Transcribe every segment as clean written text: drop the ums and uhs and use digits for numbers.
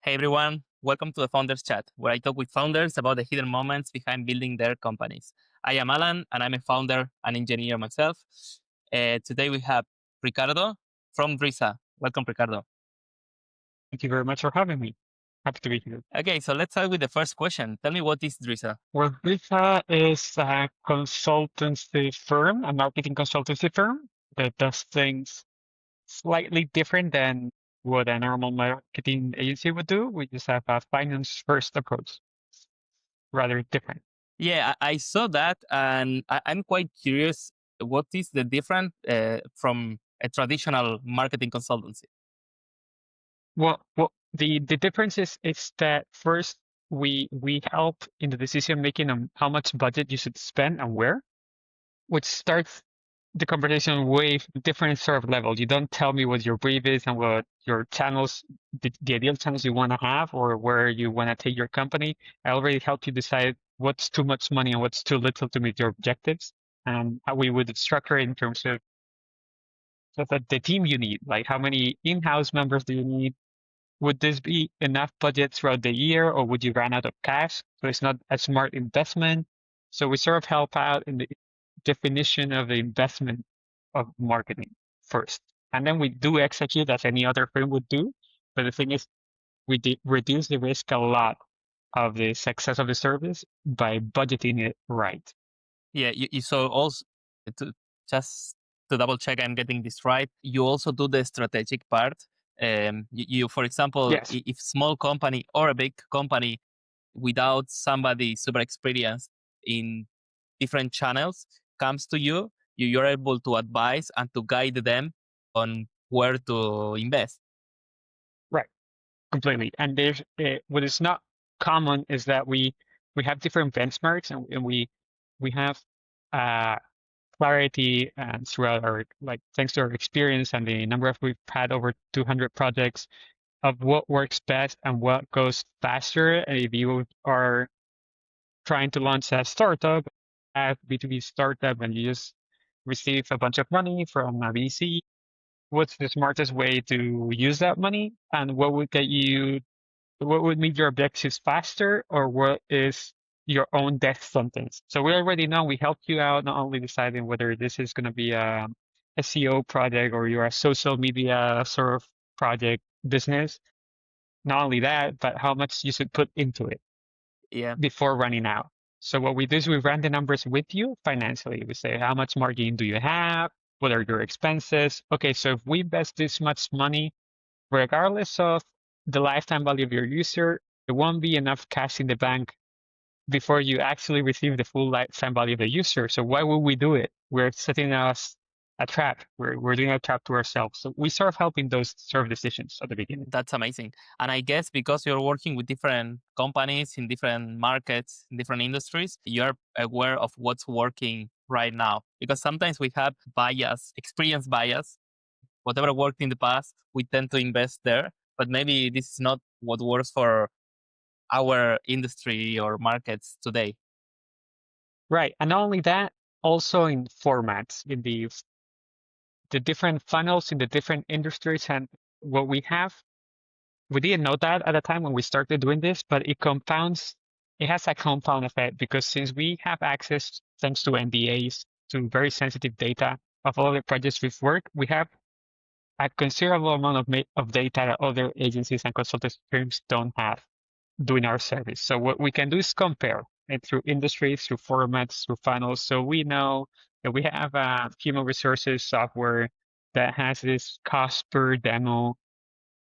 Hey everyone, welcome to the Founders Chat, where I talk with founders about the hidden moments behind building their companies. I am Alan, and I'm a founder and engineer myself. Today we have Ricardo from Driza. Welcome, Ricardo. Thank you very much for having me. Happy to be here. Okay, so let's start with the first question. Tell me, what is Driza? Well, Grisa is a consultancy firm, a marketing consultancy firm that does things slightly different than what a normal marketing agency would do. We just have a finance first approach, rather different. Yeah, I saw that, and I'm quite curious. What is the difference from a traditional marketing consultancy? Well, the difference is that first we help in the decision making on how much budget you should spend and where, which starts the conversation way different sort of level. You don't tell me what your brief is and what your channels, the ideal channels you want to have or where you want to take your company. I already helped you decide what's too much money and what's too little to meet your objectives and how we would structure it in terms of the team you need. Like how many in-house members do you need? Would this be enough budget throughout the year or would you run out of cash? So it's not a smart investment. So we sort of help out in the definition of the investment of marketing first. And then we do execute as any other firm would do. But the thing is, we reduce the risk a lot of the success of the service by budgeting it right. Yeah, you so also to, just to double check I'm getting this right. You also do the strategic part. For example, Yes. if small company or a big company without somebody super experienced in different channels comes to you, you're able to advise and to guide them on where to invest. Right. Completely. And there's what is not common is that we have different benchmarks and we have uh clarity and throughout our like thanks to our experience and the number of we've had over 200 projects of what works best and what goes faster. If you are trying to launch a startup, a B2B startup, and you just receive a bunch of money from a VC, what's the smartest way to use that money and what would meet your objectives faster or what is your own death sentence. So we already know we helped you out not only deciding whether this is going to be a SEO project or you're a social media sort of project business. Not only that, but how much you should put into it Yeah. before running out. So what we do is we run the numbers with you financially. We say, how much margin do you have? What are your expenses? Okay, so if we invest this much money, regardless of the lifetime value of your user, there won't be enough cash in the bank before you actually receive the full lifetime value of the user. So why would we do it? We're setting us a trap. We're doing a trap to ourselves. So we sort of help in those sort of decisions at the beginning. That's amazing. And I guess because you're working with different companies in different markets, in different industries, you're aware of what's working right now. Because sometimes we have bias, experience bias. Whatever worked in the past, we tend to invest there. But maybe this is not what works for our industry or markets today. Right. And not only that, also in formats, in the different funnels in the different industries and what we have. We didn't know that at the time when we started doing this, but it has a compound effect because since we have access, thanks to NDAs, to very sensitive data of all the projects we've worked, we have a considerable amount of data that other agencies and consulting firms don't have doing our service. So what we can do is compare it through industries, through formats, through funnels. So we know that we have a human resources software that has this cost per demo,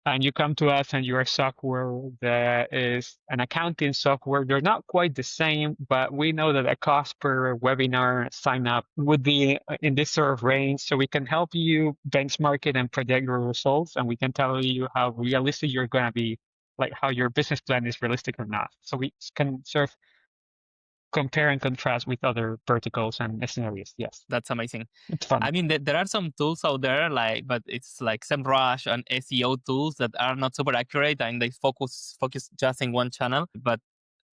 and you come to us and you're a software that is an accounting software. They're not quite the same, but we know that a cost per webinar sign up would be in this sort of range. So we can help you benchmark it and project your results, and we can tell you how realistic you're going to be, like how your business plan is realistic or not. So we can sort of compare and contrast with other verticals and scenarios. Yes, That's amazing. it's fun. I mean, there are some tools out there, but it's like SEMrush and SEO tools that are not super accurate and they focus just in one channel. But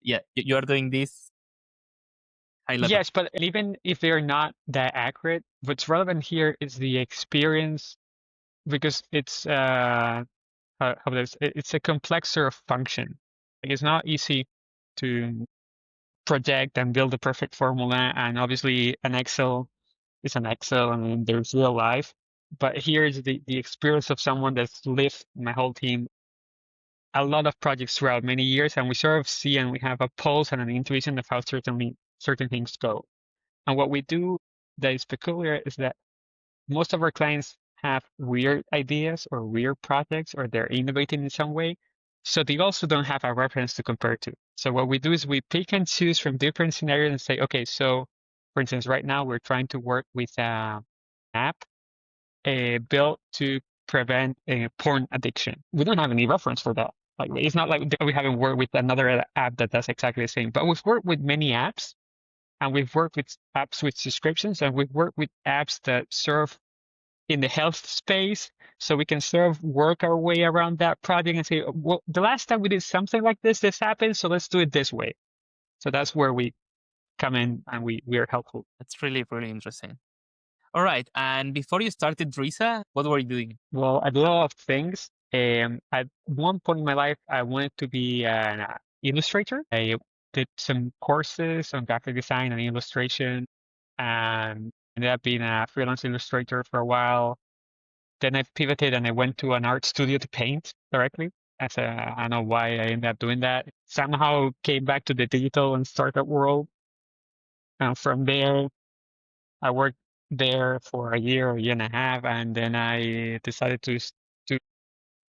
yeah, you're doing this high level. Yes, but even if they're not that accurate, what's relevant here is the experience because it's how it's a complex sort of function. Like it's not easy to project and build a perfect formula. And obviously, an Excel is an Excel, and there's real life. But here's the experience of someone that's lived my whole team a lot of projects throughout many years, and we sort of see and we have a pulse and an intuition of how certain things go. And what we do that is peculiar is that most of our clients have weird ideas or weird projects, or they're innovating in some way. So they also don't have a reference to compare to. So what we do is we pick and choose from different scenarios and say, okay, so for instance, right now we're trying to work with an app built to prevent porn addiction. We don't have any reference for that. Like it's not like we haven't worked with another app that does exactly the same. But we've worked with many apps, and we've worked with apps with subscriptions, and we've worked with apps that serve in the health space. So we can sort of work our way around that project and say, well, the last time we did something like this happened, so let's do it this way. So that's where we come in and we are helpful. That's really, really interesting. All right. And before you started Driza, what were you doing? Well, I did a lot of things. At one point in my life, I wanted to be an illustrator. I did some courses on graphic design and illustration, and ended up being a freelance illustrator for a while. Then I pivoted and I went to an art studio to paint directly. I don't know why I ended up doing that. Somehow came back to the digital and startup world. And from there, I worked there for a year and a half, and then I decided to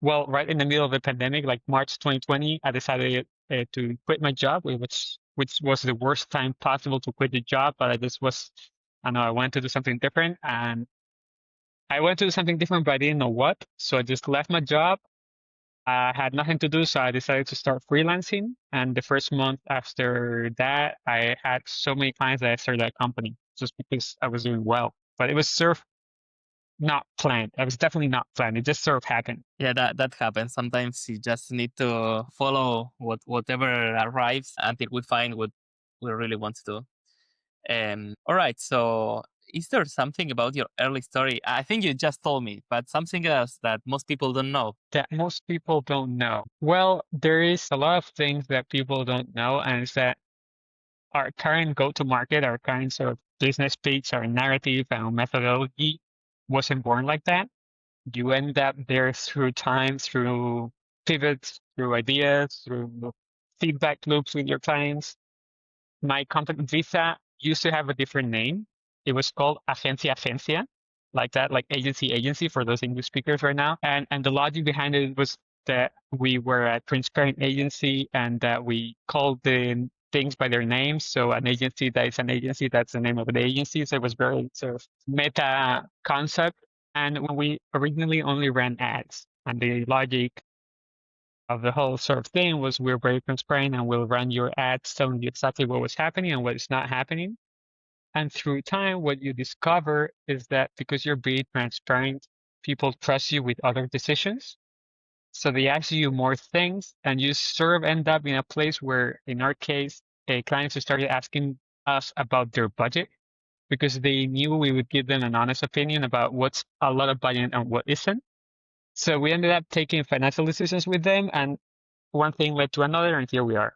well, right in the middle of the pandemic, like March 2020, I decided to quit my job, which was the worst time possible to quit the job. But I know I wanted to do something different, and I wanted to do something different, but I didn't know what. So I just left my job. I had nothing to do, so I decided to start freelancing. And the first month after that, I had so many clients that I started a company just because I was doing well. But it was sort of not planned. It was definitely not planned. It just sort of happened. Yeah, that happens. Sometimes you just need to follow whatever arrives until we find what we really want to do. All right. So, is there something about your early story? I think you just told me, but something else that most people don't know. That most people don't know. Well, there is a lot of things that people don't know, and it's that our current go-to-market, our current sort of business pitch, our narrative, and methodology wasn't born like that. You end up there through time, through pivots, through ideas, through feedback loops with your clients. My company Visa used to have a different name. It was called Agencia, like that, like agency for those English speakers right now. And the logic behind it was that we were a transparent agency and that we called the things by their names. So an agency that is an agency, that's the name of the agency. So it was very sort of meta concept. And when we originally only ran ads, and the logic of the whole sort of thing was we're very transparent and we'll run your ads telling you exactly what was happening and what is not happening. And through time, what you discover is that because you're being transparent, people trust you with other decisions. So they ask you more things, and you sort of end up in a place where, in our case, clients started asking us about their budget because they knew we would give them an honest opinion about what's a lot of budget and what isn't. So we ended up taking financial decisions with them, and one thing led to another, and here we are.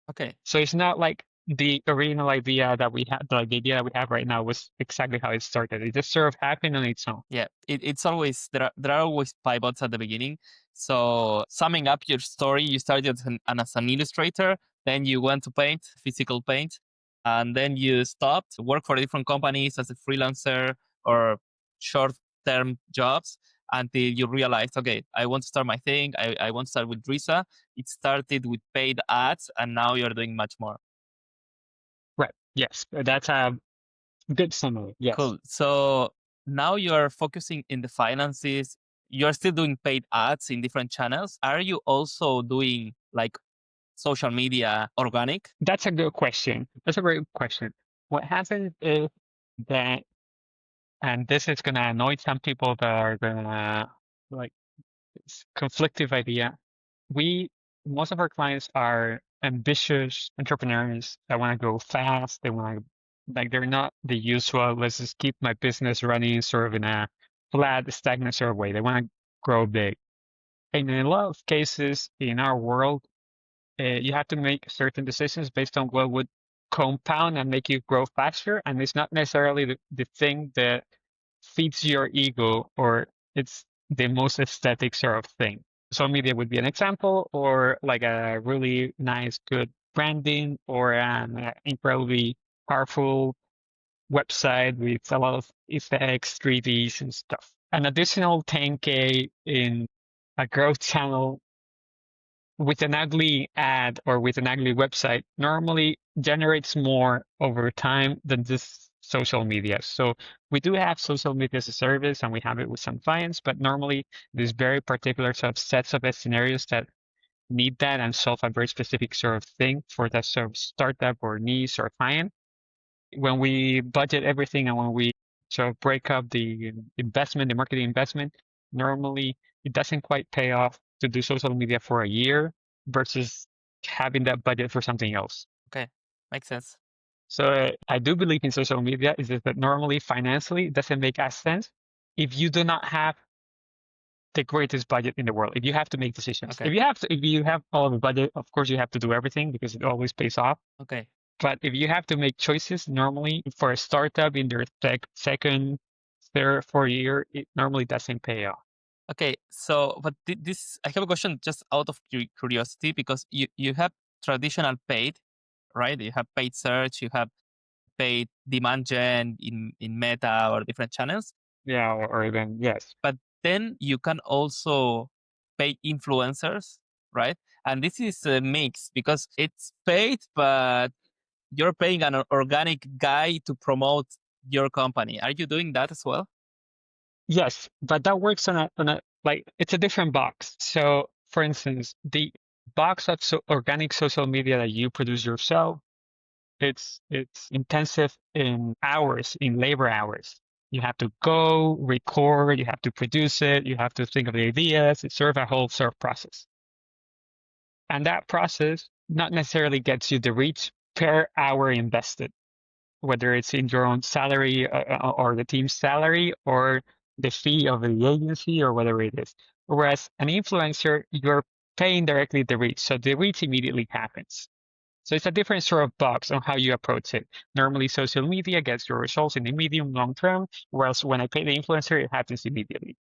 Okay. So it's not like the original idea that we had, like the idea that we have right now was exactly how it started. It just sort of happened on its own. Yeah, it's always there are always pivots at the beginning. So summing up your story, you started as an illustrator, then you went to paint, physical paint, and then you stopped, work for different companies as a freelancer or short-term jobs until you realized, okay, I want to start my thing. I want to start with Driza. It started with paid ads, and now you're doing much more. Right. Yes. That's a good summary. Yes. Cool. So now you're focusing in the finances. You're still doing paid ads in different channels. Are you also doing like social media organic? That's a good question. That's a great question. What happens is that, and this is going to annoy some people that are going to like, it's conflictive idea. Most of our clients are ambitious entrepreneurs that want to go fast. They want to, like, they're not the usual, let's just keep my business running sort of in a flat, stagnant sort of way. They want to grow big. And in a lot of cases in our world, you have to make certain decisions based on what would compound and make you grow faster. And it's not necessarily the thing that feeds your ego or it's the most aesthetic sort of thing. Social media would be an example, or like a really nice, good branding, or an incredibly powerful website with a lot of effects, 3Ds and stuff. An additional 10K in a growth channel with an ugly ad or with an ugly website normally generates more over time than just social media. So we do have social media as a service and we have it with some clients, but normally there's very particular sort of sets of scenarios that need that and solve a very specific sort of thing for that sort of startup or niche or client. When we budget everything and when we sort of break up the investment, the marketing investment, normally it doesn't quite pay off to do social media for a year versus having that budget for something else. Okay, makes sense. So I do believe in social media is that normally financially it doesn't make as sense if you do not have the greatest budget in the world. If you have to make decisions, Okay, if you have all of the budget, of course you have to do everything because it always pays off. okay, But if you have to make choices, normally for a startup in their second, third, fourth year, it normally doesn't pay off. okay. So, but this, I have a question just out of curiosity because you have traditional paid, right? You have paid search, you have paid demand gen in Meta or different channels, Yeah, or even yes. but then you can also pay influencers, right? And this is a mix because it's paid, but you're paying an organic guy to promote your company. Are you doing that as well? Yes, but that works on a like it's a different box. So for instance, the box of organic social media that you produce yourself, it's intensive in hours, in labor hours. You have to go record, you have to produce it, you have to think of the ideas. It's sort of a whole sort of process. And that process not necessarily gets you the reach per hour invested, whether it's in your own salary or the team's salary or the fee of the agency or whatever it is. Whereas an influencer, you're paying directly the reach. So the reach immediately happens. So it's a different sort of box on how you approach it. Normally, social media gets your results in the medium, long term, whereas when I pay the influencer, it happens immediately.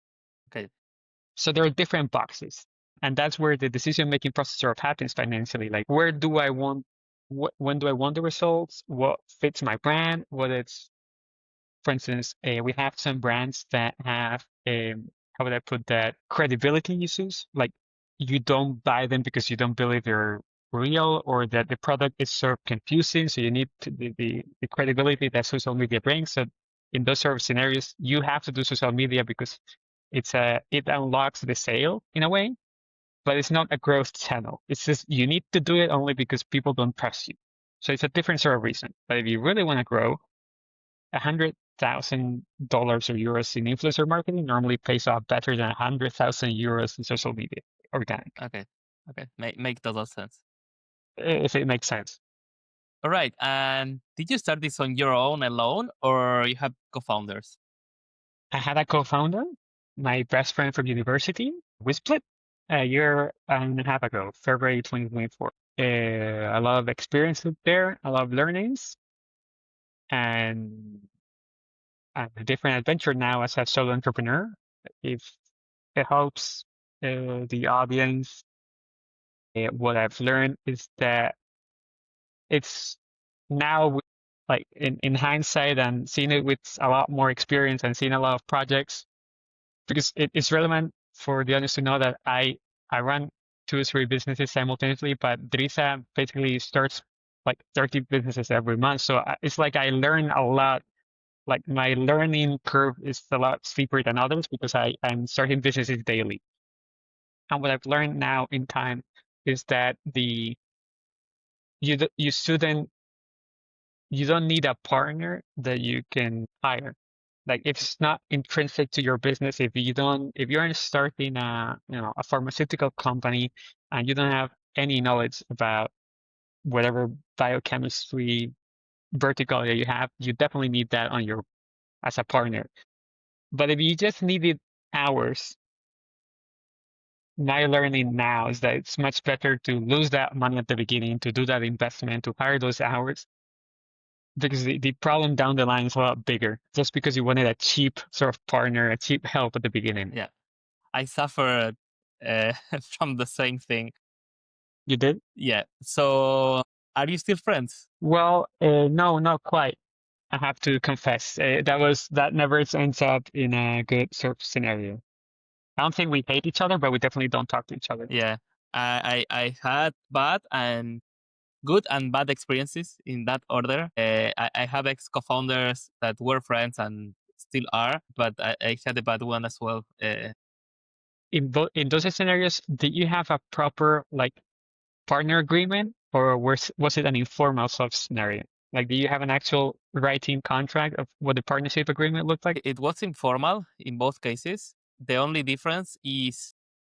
Okay, So there are different boxes. And that's where the decision making process sort of happens financially. Like, where do I want, when do I want the results? What fits my brand? What it's, for instance, we have some brands that have, how would I put that, credibility issues. Like, you don't buy them because you don't believe they're real or that the product is sort of confusing. So you need the credibility that social media brings. So in those sort of scenarios, you have to do social media because it unlocks the sale in a way, but it's not a growth channel. It's just you need to do it only because people don't trust you. So it's a different sort of reason. But if you really want to grow, $100,000 or euros in influencer marketing normally pays off better than 100,000 euros in social media organic, okay, okay. Make total sense. if it makes sense. All right. And did you start this on your own alone or you have co-founders? I had a co-founder, my best friend from university. We split a year and a half ago, February 2024. A lot of experiences there, a lot of learnings, and a different adventure now as a solo entrepreneur. If it helps the audience, what I've learned is that it's now, like in hindsight and seeing it with a lot more experience and seeing a lot of projects, because it's relevant for the audience to know that I run 2 or 3 businesses simultaneously, but Driza basically starts like 30 businesses every month. So it's like I learn a lot. Like my learning curve is a lot steeper than others because I'm starting businesses daily. And what I've learned now in time is that you shouldn't you don't need a partner that you can hire. Like if it's not intrinsic to your business, if you're starting a pharmaceutical company and you don't have any knowledge about whatever biochemistry vertical that you have, you definitely need that on your as a partner. But if you just needed hours, my learning now is that it's much better to lose that money at the beginning, to do that investment, to hire those hours, because the problem down the line is a lot bigger, just because you wanted a cheap sort of partner, a cheap help at the beginning. Yeah, I suffered from the same thing. You did? Yeah. So, are you still friends? Well, no, not quite. I have to confess, that never ends up in a good sort of scenario. I don't think we hate each other, but we definitely don't talk to each other. Yeah. I had bad and good and bad experiences in that order. I have ex co-founders that were friends and still are, but I had a bad one as well. In those scenarios, did you have a proper like partner agreement, or was it an informal sort of scenario? Like, do you have an actual writing contract of what the partnership agreement looked like? It was informal in both cases. The only difference is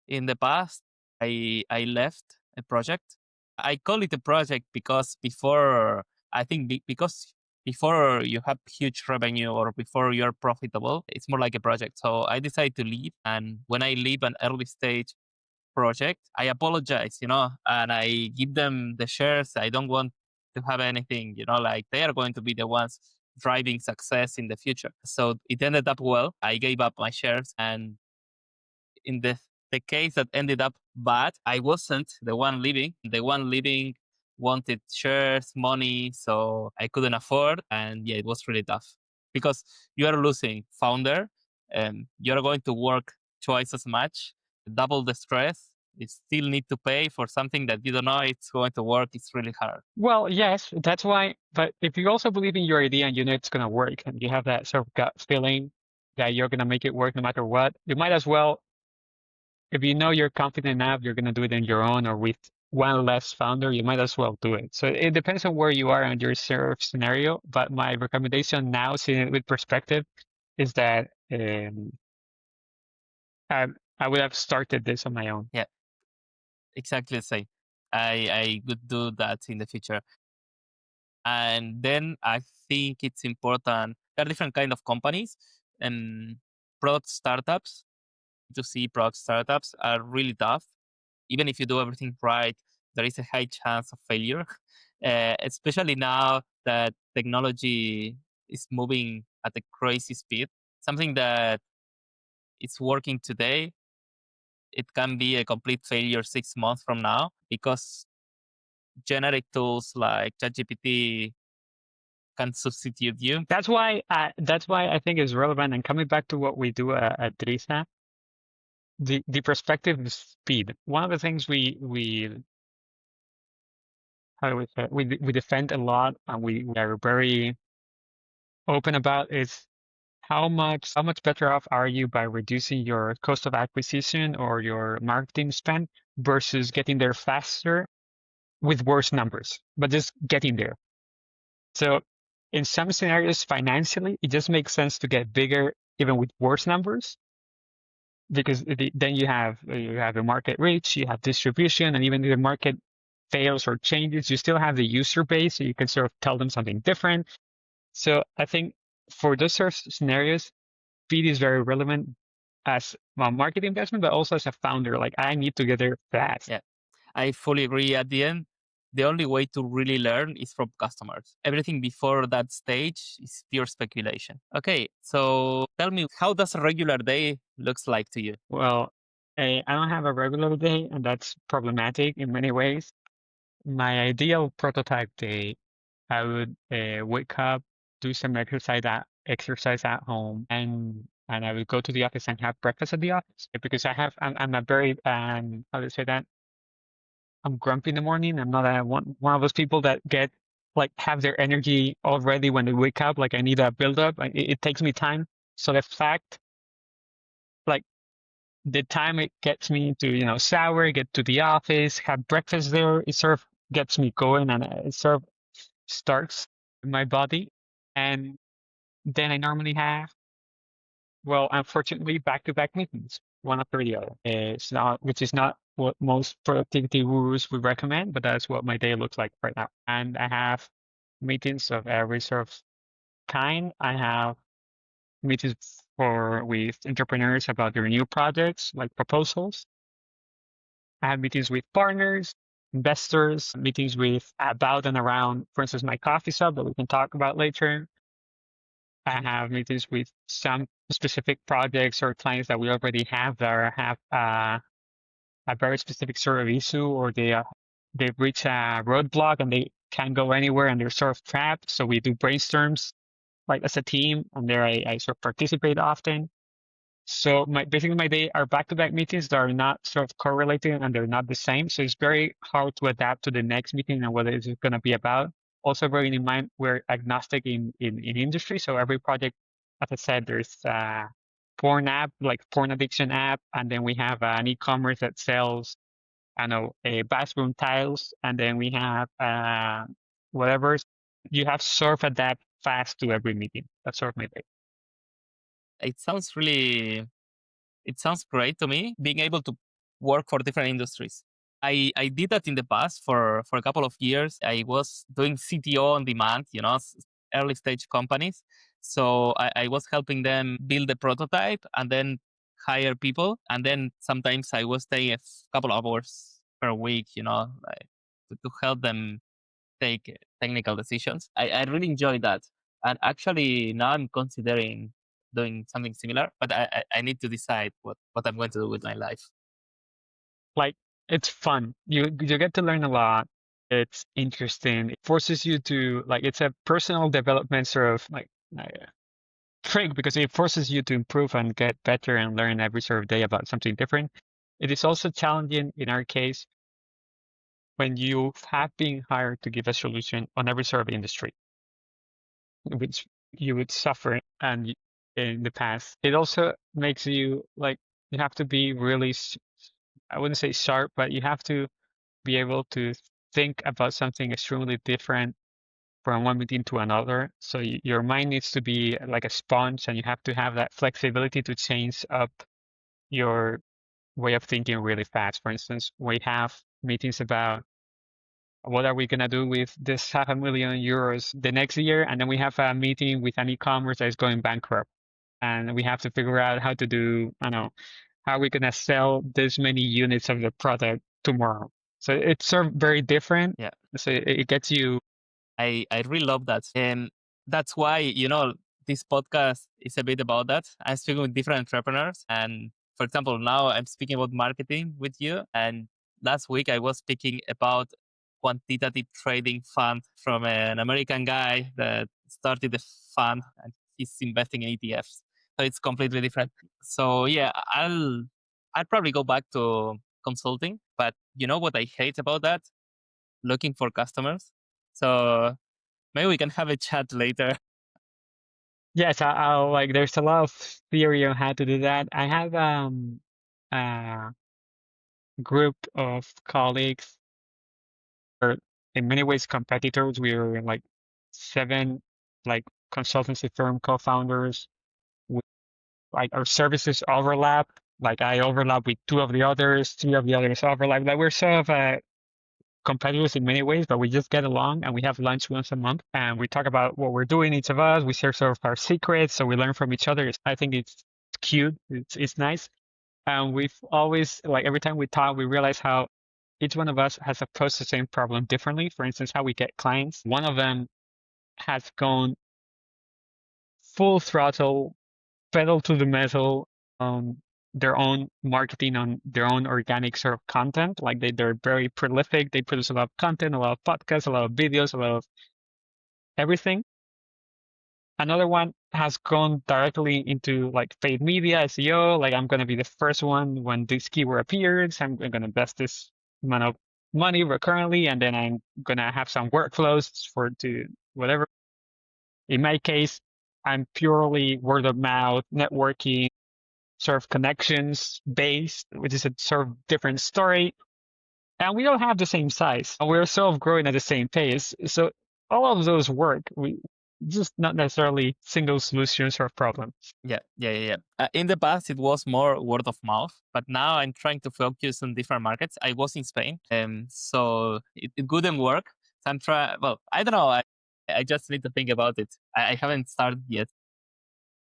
in the past, I left a project. I call it a project because before, I think because before you have huge revenue or before you're profitable, it's more like a project. So I decided to leave. And when I leave an early stage project, I apologize, and I give them the shares. I don't want to have anything, like they are going to be the ones driving success in the future. So it ended up well. I gave up my shares, and in the case that ended up bad, I wasn't the one leaving. The one leaving wanted shares, money, so I couldn't afford. And yeah, it was really tough because you are losing founder and you're going to work twice as much, double the stress. You still need to pay for something that you don't know it's going to work. It's really hard. Well, yes, that's why. But if you also believe in your idea and you know it's going to work, and you have that sort of gut feeling that you're going to make it work no matter what, you might as well, if you know you're confident enough, you're going to do it on your own or with one less founder, you might as well do it. So it depends on where you are in your sort of scenario. But my recommendation now, seeing it with perspective, is that I, I would have started this on my own. Yeah, exactly the same. I would do that in the future. And then I think it's important. There are different kind of companies and product startups. To see product startups are really tough. Even if you do everything right, there is a high chance of failure. Especially now that technology is moving at a crazy speed. Something that is working today, it can be a complete failure 6 months from now because generic tools like ChatGPT can substitute you. That's why I think it's relevant. And coming back to what we do at Driza, the perspective is speed. One of the things we how do we say it? We defend a lot, and we are very open about is how much better off are you by reducing your cost of acquisition or your marketing spend versus getting there faster with worse numbers, but just getting there. So in some scenarios financially, it just makes sense to get bigger even with worse numbers, because then you have the market reach, you have distribution, and even if the market fails or changes, you still have the user base, so you can sort of tell them something different. So I think for those sort of scenarios, speed is very relevant as a market investment, but also as a founder. Like, I need to get there fast. Yeah, I fully agree. At the end, the only way to really learn is from customers. Everything before that stage is pure speculation. Okay, so tell me, how does a regular day looks like to you? Well, I don't have a regular day, and that's problematic in many ways. My ideal prototype day, I would wake up, do some exercise at home, and I would go to the office and have breakfast at the office, because I'm a very how do you say that? I'm grumpy in the morning. I'm not one of those people that get like have their energy already when they wake up. Like, I need a build up. It takes me time. So the fact, like, the time it gets me to, shower, get to the office, have breakfast there, it sort of gets me going, and it sort of starts my body. And then I normally have, well, unfortunately, back-to-back meetings, one after the other. Which is not what most productivity gurus would recommend, but that's what my day looks like right now. And I have meetings of every sort of kind. I have meetings with entrepreneurs about their new projects, like proposals. I have meetings with partners, investors, meetings with about and around, for instance, my coffee shop that we can talk about later. I have meetings with some specific projects or clients that we already have that have a very specific sort of issue, or they've reached a roadblock and they can't go anywhere and they're sort of trapped. So we do brainstorms like as a team, and there I sort of participate often. So basically my day are back-to-back meetings that are not sort of correlated and they're not the same. So it's very hard to adapt to the next meeting and what it's going to be about. Also bearing in mind we're agnostic in industry. So every project, as I said, there's a porn app, like porn addiction app, and then we have an e-commerce that sells, I know, a bathroom tiles, and then we have whatever. You have to sort of adapt fast to every meeting. That's sort of my day. It sounds really it sounds great to me being able to work for different industries. I did that in the past for a couple of years. I was doing CTO on demand, early stage companies. So I was helping them build a prototype and then hire people. And then sometimes I was staying a couple of hours per week, like to help them take technical decisions. I really enjoy that. And actually, now I'm considering doing something similar, but I need to decide what I'm going to do with my life. Like, it's fun. You get to learn a lot. It's interesting. It forces you to, like, it's a personal development sort of like trick, because it forces you to improve and get better and learn every sort of day about something different. It is also challenging in our case when you have been hired to give a solution on every sort of industry, which you would suffer in the past. It also makes you like, you have to be really, I wouldn't say sharp, but you have to be able to think about something extremely different from one meeting to another. So your mind needs to be like a sponge, and you have to have that flexibility to change up your way of thinking really fast. For instance, we have meetings about what are we going to do with this €500,000 the next year, and then we have a meeting with an e-commerce that is going bankrupt, and we have to figure out how to do, I don't know, how are we going to sell this many units of the product tomorrow. So it's sort of very different. Yeah. So it gets you. I really love that. And that's why, this podcast is a bit about that. I'm speaking with different entrepreneurs. And for example, now I'm speaking about marketing with you. And last week I was speaking about quantitative trading fund from an American guy that started a fund and he's investing in ETFs. So it's completely different. So yeah, I'll probably go back to consulting. But you know what I hate about that? Looking for customers. So maybe we can have a chat later. Yes, I'll like. There's a lot of theory on how to do that. I have a group of colleagues, or in many ways competitors. We're like 7 like consultancy firm co-founders. We, like our services overlap. Like I overlap with 2 of the others, 3 of the others overlap. Like we're sort of competitors in many ways, but we just get along and we have lunch once a month and we talk about what we're doing, each of us. We share sort of our secrets, so we learn from each other. I think it's cute. It's nice. And we've always, like, every time we talk, we realize how each one of us has approached the same problem differently. For instance, how we get clients. One of them has gone full throttle, pedal to the metal on their own marketing, on their own organic sort of content. Like they're very prolific. They produce a lot of content, a lot of podcasts, a lot of videos, a lot of everything. Another one has gone directly into like paid media, SEO. Like I'm going to be the first one when this keyword appears. I'm going to invest this amount of money recurrently, and then I'm going to have some workflows for to whatever. In my case, I'm purely word of mouth, networking, sort of connections based, which is a sort of different story. And we don't have the same size. We're sort of growing at the same pace. So all of those work. We just not necessarily single solutions or problems. Yeah. In the past, it was more word of mouth, but now I'm trying to focus on different markets. I was in Spain, so it wouldn't work. So I'm trying. Well, I don't know. I just need to think about it. I haven't started yet.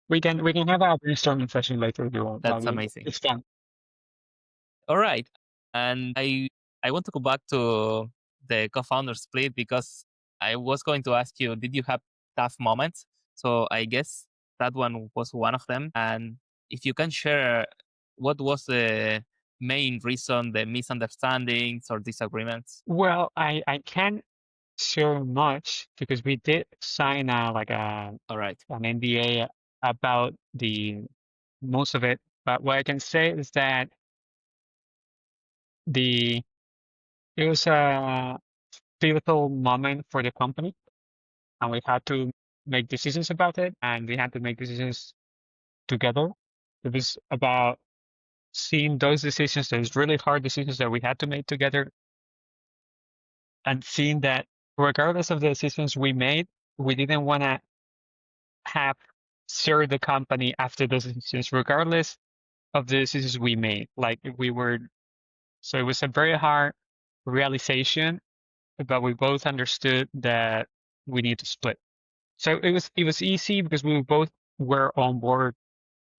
We can have a brainstorming session later if you want. That's amazing. It's fun. All right. And I want to go back to the co-founder split because I was going to ask you, did you have tough moments? So I guess that one was one of them. And if you can share what was the main reason, the misunderstandings or disagreements? Well, I can't share much because we did sign All right. an NDA about the most of it. But what I can say is that the it was a pivotal moment for the company, and we had to make decisions about it, and we had to make decisions together. It was about seeing those decisions, those really hard decisions that we had to make together, and seeing that regardless of the decisions we made, we didn't want to have shared the company after those decisions, regardless of the decisions we made. Like we were, so it was a very hard realization, but we both understood that we need to split. So it was easy because we both were on board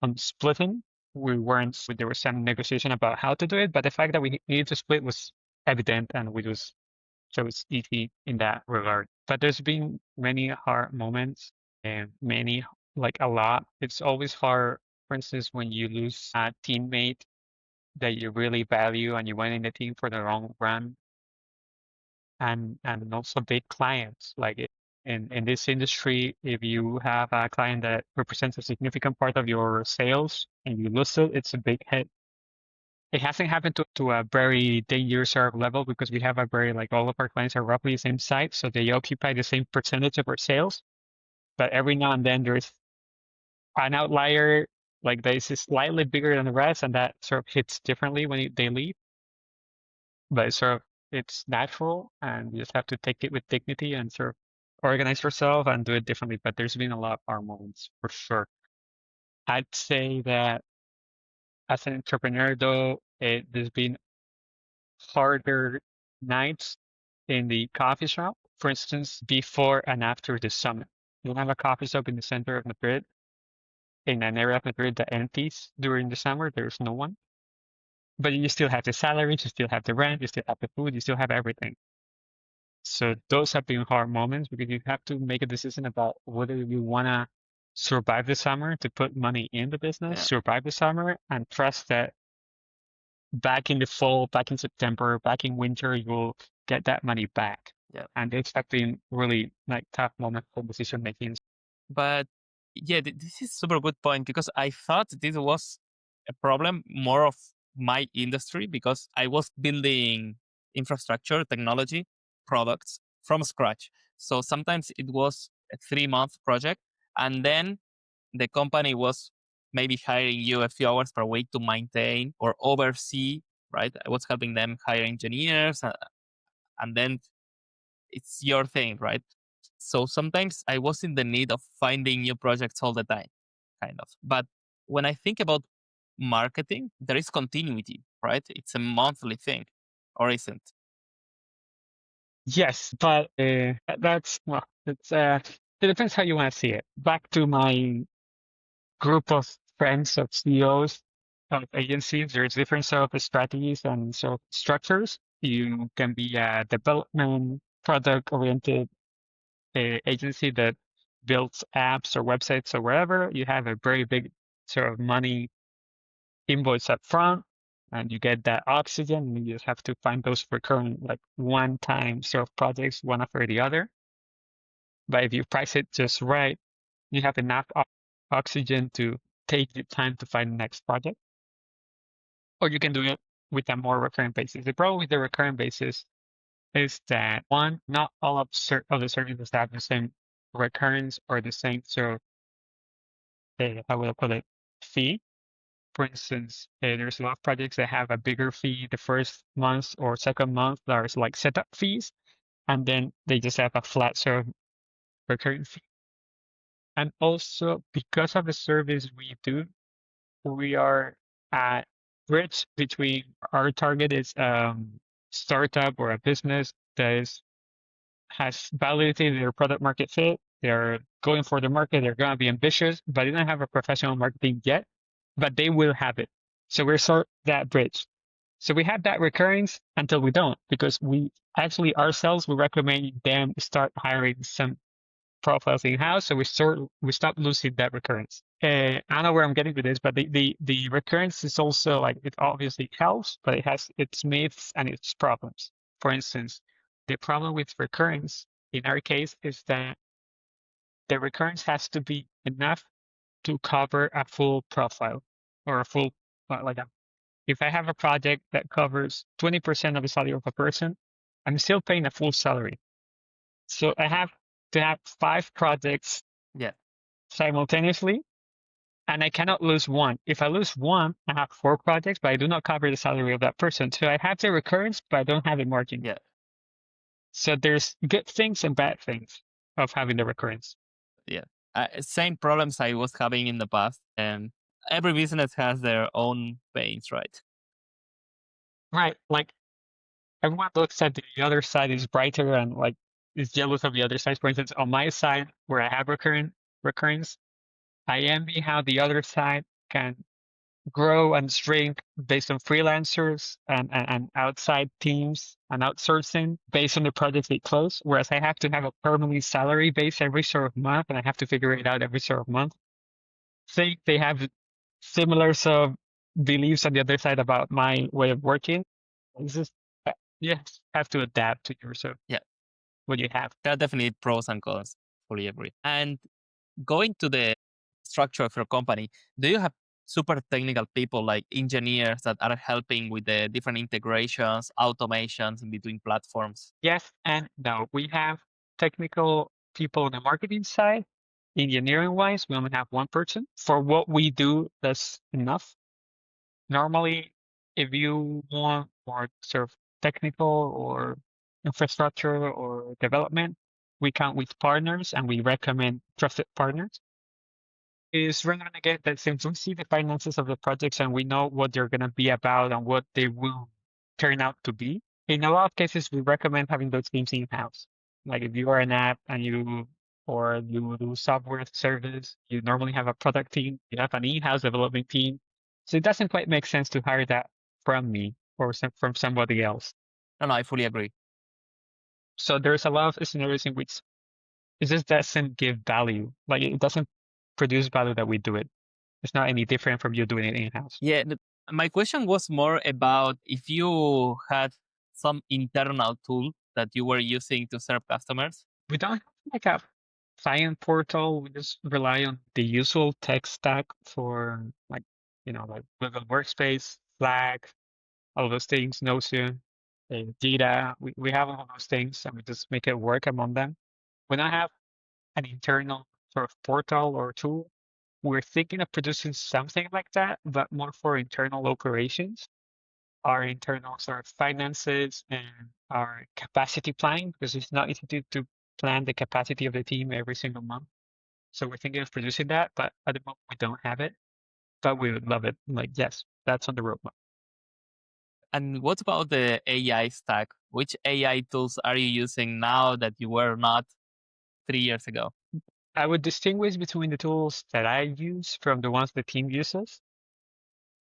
on splitting. We weren't, there was some negotiation about how to do it, but the fact that we needed to split was evident and we just, so it's easy in that regard. But there's been many hard moments and many, like a lot. It's always hard, for instance, when you lose a teammate that you really value and you went in the team for the long run, and also big clients. Like in this industry, if you have a client that represents a significant part of your sales and you lose it, it's a big hit. It hasn't happened to a very dangerous sort of level because we have a very, like, all of our clients are roughly the same size, so they occupy the same percentage of our sales. But every now and then there's an outlier, like this is slightly bigger than the rest, and that sort of hits differently when they leave. But it's sort of, it's natural, and you just have to take it with dignity and sort of organize yourself and do it differently. But there's been a lot of hard moments for sure. I'd say that as an entrepreneur, though, there's been harder nights in the coffee shop. For instance, before and after the summit, you'll have a coffee shop in the center of Madrid, in an area of Madrid that empties during the summer. There's no one, but you still have the salaries, you still have the rent, you still have the food, you still have everything. So those have been hard moments because you have to make a decision about whether you want to survive the summer, to put money in the business, Yeah. survive the summer, and trust that back in the fall, back in September, back in winter, you'll get that money back. Yeah. And it's have been really like tough moment for decision making. But yeah, this is super good point because I thought this was a problem more of my industry because I was building infrastructure, technology, products from scratch. So sometimes it was a 3 month project, and then the company was maybe hiring you a few hours per week to maintain or oversee, right? I was helping them hire engineers, and then it's your thing, right? So sometimes I was in the need of finding new projects all the time, kind of. But when I think about marketing, there is continuity, right? It's a monthly thing, or isn't? Yes, but that's, well, it depends how you want to see it. Back to my group of friends of CEOs of agencies, there's different sort of strategies and sort of structures. You can be a development, product oriented agency that builds apps or websites or wherever. You have a very big sort of money invoice up front, and you get that oxygen, and you just have to find those recurring, like one time sort of projects, one after the other. But if you price it just right, you have enough oxygen to take the time to find the next project. Or you can do it with a more recurring basis. The problem with the recurring basis is that, one, not all of the services have the same recurrence or the same sort of, how will I put it, fee. For instance, there's a lot of projects that have a bigger fee the first month or second month. There's like setup fees, and then they just have a flat sort of recurring fee. And also, because of the service we do, we are at bridge between, our target is startup or a business that has validated their product market fit. They're going for the market. They're going to be ambitious, but they don't have a professional marketing yet, but they will have it. So we're sort of that bridge. So we have that recurrence until we don't, because we actually ourselves, we recommend them start hiring some profiles in house. So we stop losing that recurrence. I don't know where I'm getting with this, but the recurrence is also like, it obviously helps, but it has its myths and its problems. For instance, the problem with recurrence in our case is that the recurrence has to be enough to cover a full profile or a full, like a, if I have a project that covers 20% of the salary of a person, I'm still paying a full salary. So I have to have 5 projects Yeah. simultaneously, and I cannot lose one. If I lose one, I have 4 projects, but I do not cover the salary of that person. So I have the recurrence, but I don't have the margin. Yeah. So there's good things and bad things of having the recurrence. Yeah. Same problems I was having in the past. And every business has their own pains, right? Right. Like everyone looks at the other side is brighter and like is jealous of the other side. For instance, on my side where I have recurrence, I envy how the other side can grow and shrink based on freelancers and outside teams and outsourcing based on the projects they close. Whereas I have to have a permanent salary base every sort of month and I have to figure it out every sort of month. Think they have similar sort of beliefs on the other side about my way of working. It's just, you have to adapt to yourself, Yeah. what you have. There are definitely pros and cons. Fully agree. And going to the structure of your company, do you have super technical people like engineers that are helping with the different integrations, automations in between platforms? Yes and no. We have technical people on the marketing side. Engineering wise, we only have one person. For what we do, that's enough. Normally, if you want more sort of technical or infrastructure or development, we count with partners and we recommend trusted partners. Is relevant again that since we see the finances of the projects and we know what they're going to be about and what they will turn out to be, in a lot of cases, we recommend having those teams in-house. Like if you are an app and you do software as a service, you normally have a product team, you have an in-house development team. So it doesn't quite make sense to hire that from me or from somebody else. No, I fully agree. So there's a lot of scenarios in which it just doesn't give value. Like it doesn't produce value that we do it. It's not any different from you doing it in-house. Yeah, my question was more about if you had some internal tool that you were using to serve customers. We don't have like a client portal. We just rely on the usual tech stack for like, like Google Workspace, Slack, all those things, Notion, Jira. We have all those things and we just make it work among them. When I have an internal sort of portal or tool, we're thinking of producing something like that, but more for internal operations, our internal sort of finances and our capacity planning, because it's not easy to plan the capacity of the team every single month. So we're thinking of producing that, but at the moment we don't have it, but we would love it. Like, yes, that's on the roadmap. And what about the AI stack? Which AI tools are you using now that you were not 3 years ago? I would distinguish between the tools that I use from the ones the team uses,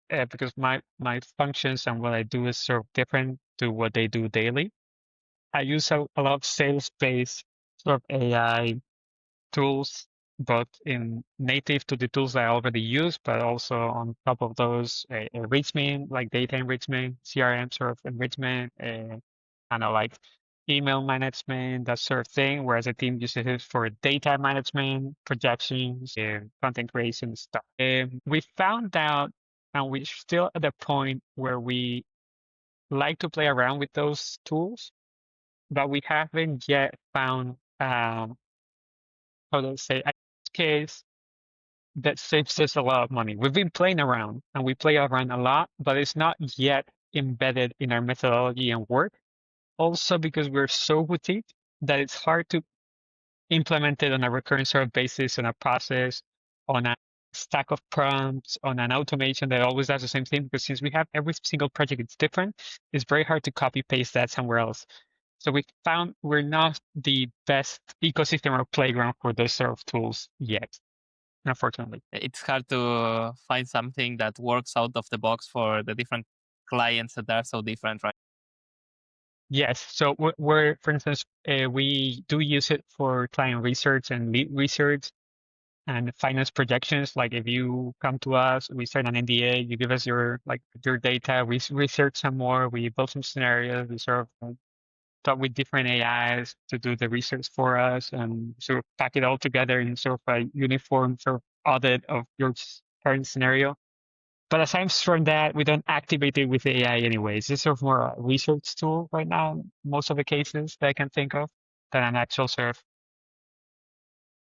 because my functions and what I do is sort of different to what they do daily. I use a lot of sales-based sort of AI tools, both in native to the tools that I already use, but also on top of those, enrichment, like data enrichment, CRM sort of enrichment, kind of like email management, that sort of thing. Whereas a team uses it for data management, projections, and content creation stuff. We found out, and we're still at the point where we like to play around with those tools, but we haven't yet found how do I say, a case that saves us a lot of money. We've been playing around and we play around a lot, but it's not yet embedded in our methodology and work. Also because we're so boutique that it's hard to implement it on a recurrent sort of basis, on a process, on a stack of prompts, on an automation that always does the same thing. Because since we have every single project, it's different, it's very hard to copy paste that somewhere else. So we found we're not the best ecosystem or playground for those sort of tools yet, unfortunately. It's hard to find something that works out of the box for the different clients that are so different, right? Yes. So we're, for instance, we do use it for client research and lead research and finance projections. Like if you come to us, we sign an NDA, you give us your data, we research some more, we build some scenarios, we sort of talk with different AIs to do the research for us and sort of pack it all together in sort of a uniform sort of audit of your current scenario. But aside from that, we don't activate it with AI anyways. It's sort of more a research tool right now, in most of the cases that I can think of, than an actual sort of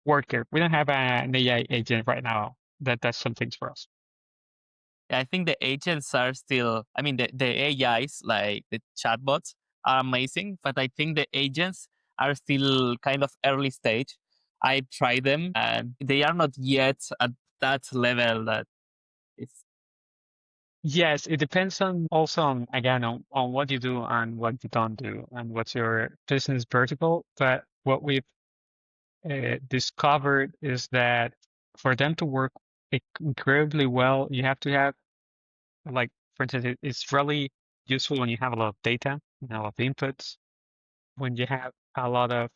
worker. We don't have an AI agent right now that does some things for us. I think the agents are still, I mean, the AIs, like the chatbots, are amazing, but I think the agents are still kind of early stage. I tried them and they are not yet at that level that is. Yes, it depends on also on again on what you do and what you don't do and what's your business vertical. But what we've discovered is that for them to work incredibly well, you have to have like, for instance, it's really useful when you have a lot of data, a lot of inputs, when you have a lot of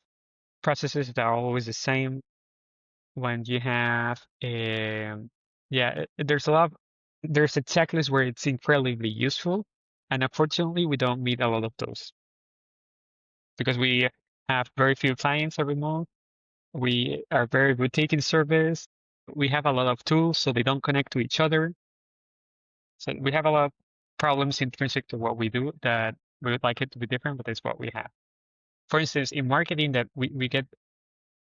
processes that are always the same, when you have there's a lot of, there's a checklist where it's incredibly useful, and unfortunately we don't meet a lot of those because we have very few clients every month. We are very boutique in service. We have a lot of tools, so they don't connect to each other. So we have a lot of problems intrinsic to what we do that we would like it to be different, but it's what we have. For instance, in marketing, that we get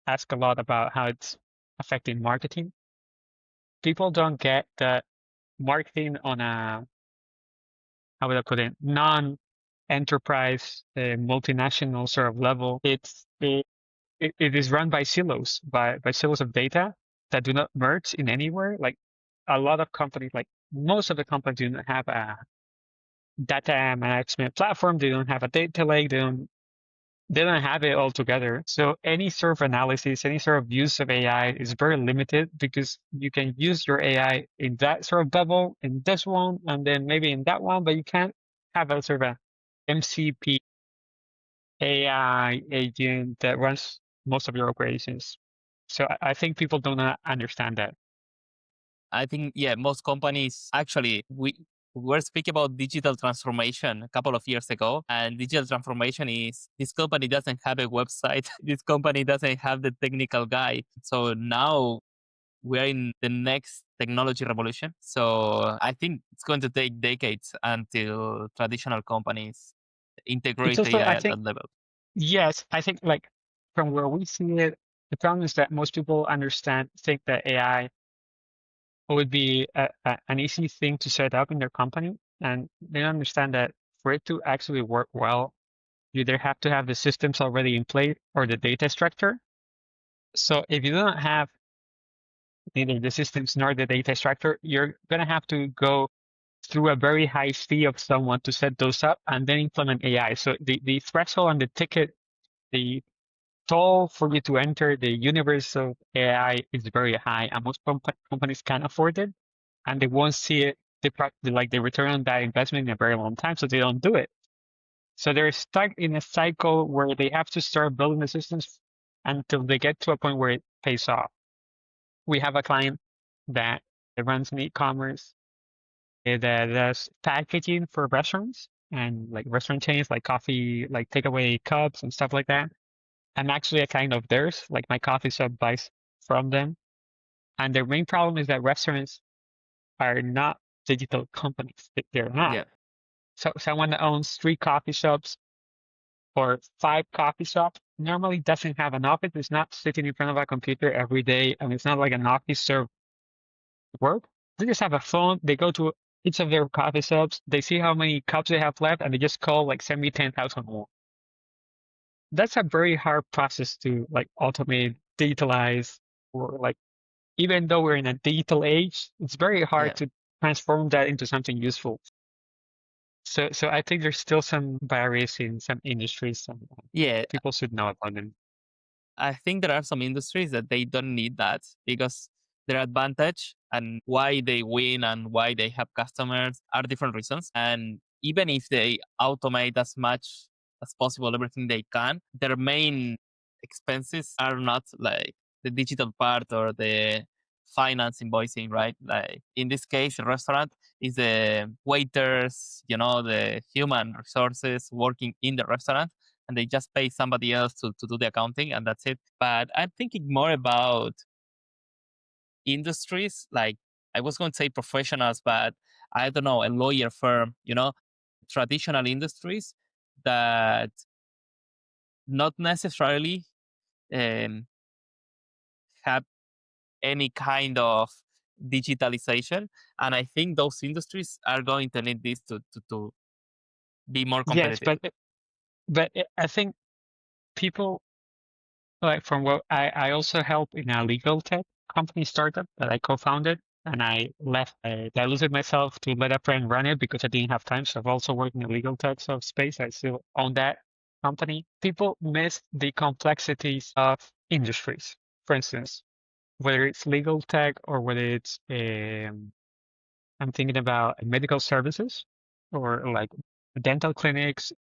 asked a lot about how it's affecting marketing. People don't get that marketing on a, how would I put it, non-enterprise, multinational sort of level. It is run by silos, by silos of data that do not merge in anywhere. Like a lot of companies, like most of the companies do not have a data management platform. They don't have a data lake. They don't have it all together. So any sort of analysis, any sort of use of AI is very limited because you can use your AI in that sort of bubble, in this one, and then maybe in that one, but you can't have a sort of a MCP AI agent that runs most of your operations. So I think people don't understand that. I think, yeah, most companies actually, we were speaking about digital transformation a couple of years ago. And digital transformation is this company doesn't have a website, this company doesn't have the technical guy. So now we're in the next technology revolution. So I think it's going to take decades until traditional companies It's integrate also, AI I at think, that level. yes, I think like from where we see it, the problem is that most people think that AI would be an easy thing to set up in their company. And they don't understand that for it to actually work well, you either have to have the systems already in place or the data structure. So if you don't have neither the systems nor the data structure, you're going to have to go through a very high fee of someone to set those up and then implement AI. So the threshold and the ticket, the toll for you to enter the universe of AI is very high, and most companies can't afford it, and they won't see it, like the return on that investment in a very long time, so they don't do it. So they're stuck in a cycle where they have to start building the systems until they get to a point where it pays off. We have a client that runs an e-commerce that does packaging for restaurants and like restaurant chains, like coffee, like takeaway cups and stuff like that. I'm actually a kind of theirs, like my coffee shop buys from them. And their main problem is that restaurants are not digital companies. They're not. Yeah. So someone that owns 3 coffee shops or 5 coffee shops normally doesn't have an office. It's not sitting in front of a computer every day. And it's not like an office serve work. They just have a phone. They go to each of their coffee shops. They see how many cups they have left and they just call like send me 10,000 more. That's a very hard process to like automate, digitalize, or like even though we're in a digital age, it's very hard Yeah. to transform that into something useful. So I think there's still some barriers in some industries, and Yeah. people should know about them. I think there are some industries that they don't need that because their advantage and why they win and why they have customers are different reasons. And even if they automate as much as possible everything they can, their main expenses are not like the digital part or the finance invoicing, right? Like in this case, a restaurant is the waiters, the human resources working in the restaurant, and they just pay somebody else to do the accounting, and that's it. But I'm thinking more about industries, like I was going to say professionals, but I don't know, a lawyer firm, traditional industries that not necessarily um, have any kind of digitalization. And I think those industries are going to need this to be more Yes, competitive. I think people like from what I also help in a legal tech company startup that I co-founded, and I left. I diluted myself to let a friend run it because I didn't have time. So I've also worked in the legal tech sort of space. I still own that company. People miss the complexities of industries. For instance, whether it's legal tech or whether it's I'm thinking about medical services or like dental clinics,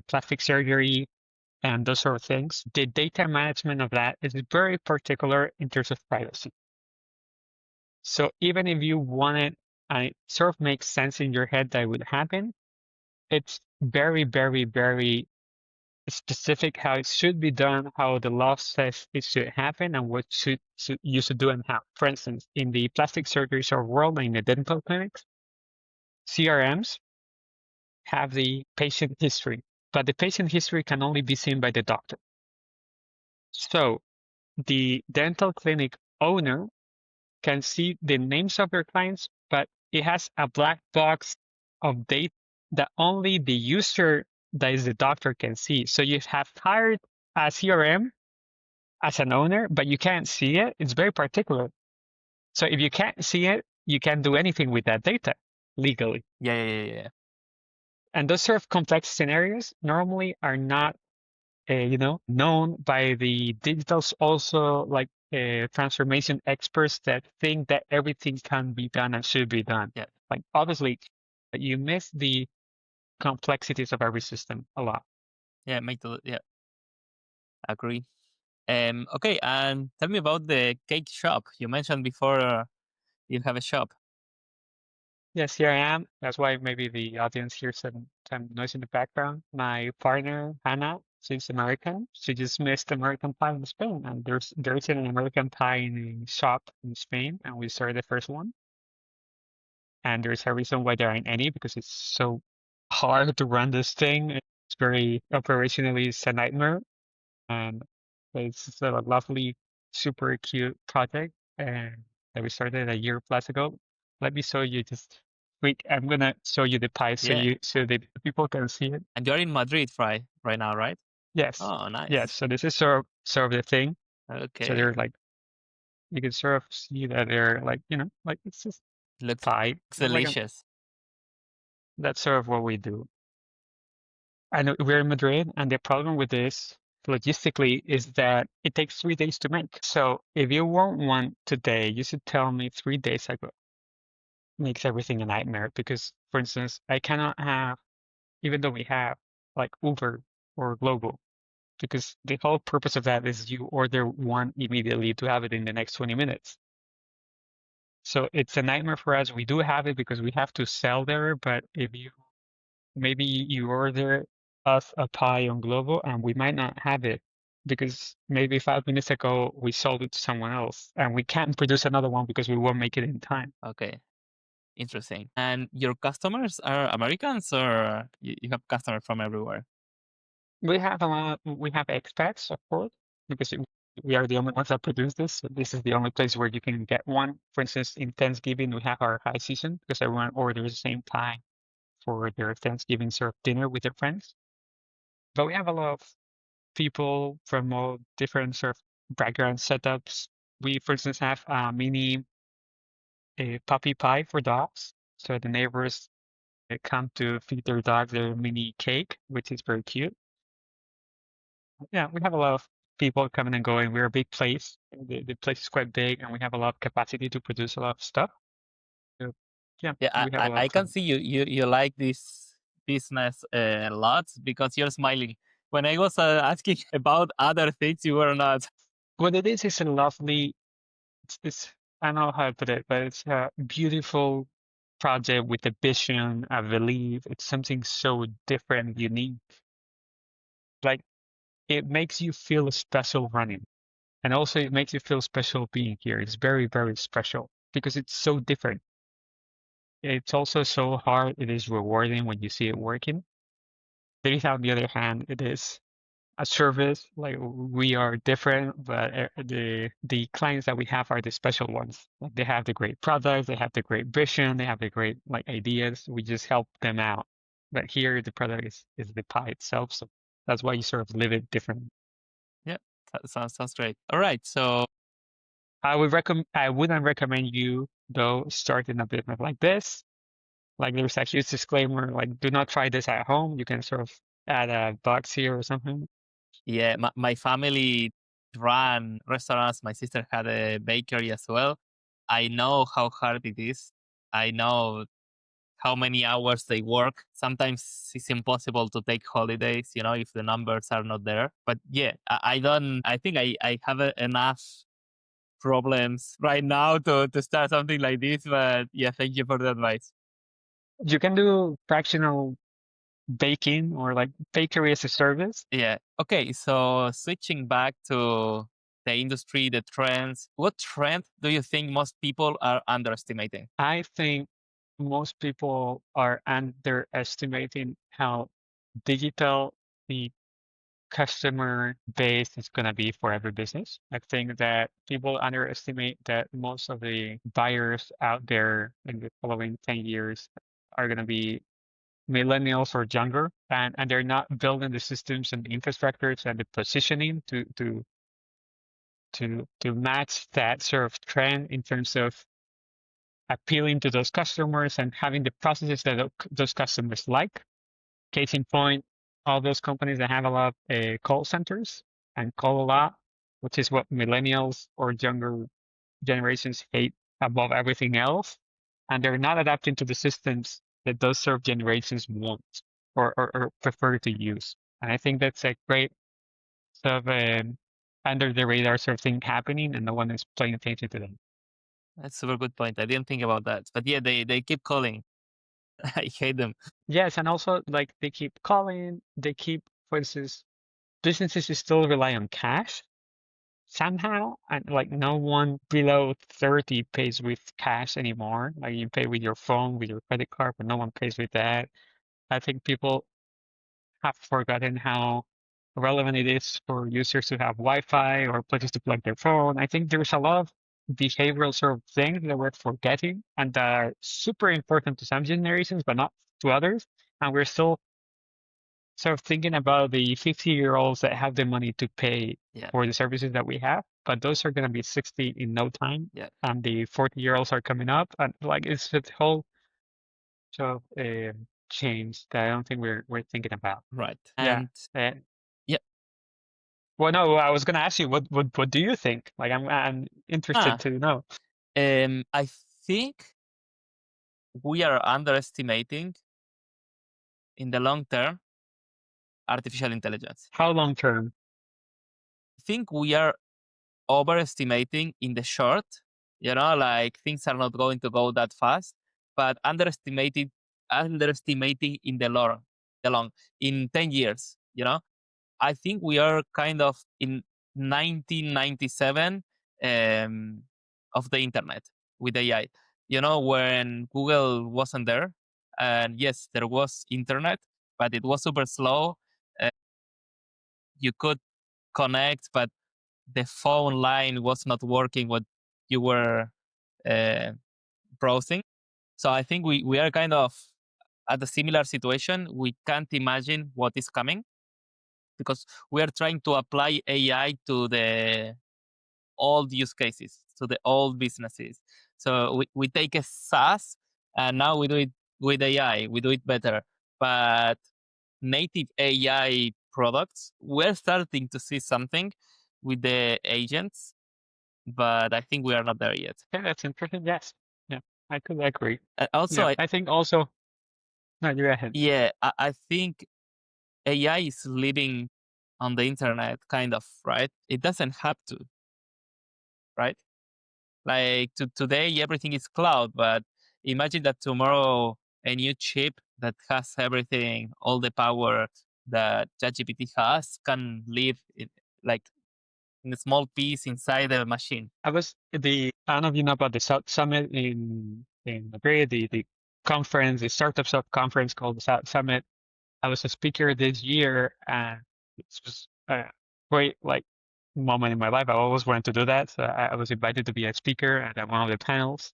plastic surgery, and those sort of things. The data management of that is very particular in terms of privacy. So even if you want it and it sort of makes sense in your head that it would happen, it's very, very, very specific how it should be done, how the law says it should happen, and what you should do and how. For instance, in the plastic surgery sort of world, in the dental clinics, CRMs have the patient history, but the patient history can only be seen by the doctor. So the dental clinic owner can see the names of their clients, but it has a black box of data that only the user, that is the doctor, can see. So you have hired a CRM as an owner, but you can't see it. It's very particular. So if you can't see it, you can't do anything with that data legally. Yeah, yeah, yeah, yeah. And those sort of complex scenarios normally are not known by the digitals, also like transformation experts that think that everything can be done and should be done. Yeah, Like obviously, you miss the complexities of every system a lot. yeah, yeah, agree. Okay, and tell me about the cake shop. You mentioned before you have a shop. Yes, here I am. That's why maybe the audience hears some noise in the background. My partner, Hannah, she's American. She just missed American Pie in Spain, and there is an American Pie in a shop in Spain, and we started the first one. And there's a reason why there aren't any because it's so hard to run this thing. It's very operationally, it's a nightmare, and it's a lovely, super cute project and that we started a year plus ago. Let me show you just wait. I'm gonna show you the pie so Yeah, the people can see it. and you're in Madrid, right now, right? Yes, Oh, yes. nice. So this is sort of the thing. So Okay, they're like you can sort of see that they're like like it's just looks pie. Like delicious. that's sort of what we do. I know we're in Madrid, and the problem with this logistically is that it takes 3 days to make. So if you want one today, you should tell me 3 days ago. Makes everything a nightmare because, for instance, I cannot have, even though we have like Uber or Globo, because the whole purpose of that is you order one immediately to have it in the next 20 minutes. So it's a nightmare for us. We do have it because we have to sell there, but if you maybe you order us a pie on Glovo and we might not have it because maybe 5 minutes ago we sold it to someone else and we can't produce another one because we won't make it in time. Okay, interesting. And your customers are Americans, or you have customers from everywhere? We have a lot, we have expats, of course, because we are the only ones that produce this. So this is the only place where you can get one. For instance, in Thanksgiving, we have our high season because everyone orders the same pie for their Thanksgiving sort of dinner with their friends. But we have a lot of people from all different sort of background setups. We, for instance, have a mini puppy pie for dogs. So the neighbors come to feed their dogs their mini cake, which is very cute. Yeah, we have a lot of people coming and going. We're a big place. The place is quite big, and we have a lot of capacity to produce a lot of stuff. So, yeah, Yeah, we have a lot I of can fun. see you like business a lot because you're smiling. When I was asking about other things, you were not. What it is a lovely, it's I don't know how to put it, but it's a beautiful project with a vision, I believe. It's something so different, unique. Like it makes you feel special running. And also it makes you feel special being here. It's very, very special because it's so different. It's also so hard. It is rewarding when you see it working. Driza, on the other hand, it is a service. Like we are different, but the clients that we have are the special ones. Like they have the great products, they have the great vision, they have the great like ideas. We just help them out. But here the product is the pie itself. So that's why you sort of live it different. Yeah, that sounds great. All right, so I wouldn't recommend you though starting a business like this. Like there's a huge disclaimer, like do not try this at home. You can sort of add a box here or something. yeah, my family ran restaurants. My sister had a bakery as well. I know how hard it is. I know how many hours they work. Sometimes it's impossible to take holidays, if the numbers are not there. But yeah, I don't, I think I have enough problems right now to start something like this. But yeah, thank you for the advice. You can do fractional baking or like bakery as a service. Yeah. Okay. So switching back to the industry, the trends, what trend do you think most people are underestimating? I think most people are underestimating how digital the customer base is going to be for every business. I think that people underestimate that most of the buyers out there in the following 10 years are going to be millennials or younger, and they're not building the systems and infrastructures and the positioning to match that sort of trend in terms of appealing to those customers and having the processes that those customers like. Case in point, all those companies that have a lot of call centers and call a lot, which is what millennials or younger generations hate above everything else, and they're not adapting to the systems that those sort of generations want or prefer to use. And I think that's a great sort of under the radar sort of thing happening, and no one is paying attention to them. That's a super good point. I didn't think about that. But yeah, they keep calling. I hate them. Yes, and also like they keep calling, they keep, for instance, businesses still rely on cash somehow, and like no one below 30 pays with cash anymore. Like you pay with your phone, with your credit card, but no one pays with that. I think people have forgotten how relevant it is for users to have Wi-Fi or places to plug their phone. I think there's a lot of behavioral sort of things that we're forgetting and that are super important to some generations, but not to others. And we're still sort of thinking about the 50-year-olds that have the money to pay Yeah. for the services that we have, but those are going to be 60 in no time. Yeah. And the 40-year-olds are coming up. And like it's a whole sort of change that I don't think we're thinking about. Right. Yeah. And Uh, yeah. well, no, I was going to ask you, what do you think? Like, I'm interested Ah, to know. I think we are underestimating in the long term artificial intelligence. How long term? I think we are overestimating in the short, like things are not going to go that fast, but underestimating in the long, in 10 years. I think we are kind of in 1997 um, of the internet with AI. When Google wasn't there, and yes, there was internet, but it was super slow. Uh, you could connect, but the phone line was not working what you were uh, browsing. So I think we are kind of at a similar situation. We can't imagine what is coming because we are trying to apply AI to the old use cases, to the old businesses. So we take a SaaS and now we do it with AI. We do it better. But native AI products, we're starting to see something with the agents, but I think we are not there yet. Yeah, that's interesting. Yes. Yeah, I could agree. Also, Yeah, I think also. No, you go ahead. Yeah, I think AI is living on the internet, kind of, right? It doesn't have to, right? Like today, everything is cloud, but imagine that tomorrow a new chip that has everything, all the power that ChatGPT has, can live like in a small piece inside the machine. I don't know if you know about the summit in Madrid, the conference, the startup conference called the Summit. I was a speaker this year, and it was a great like moment in my life. I always wanted to do that, so I was invited to be a speaker at one of the panels.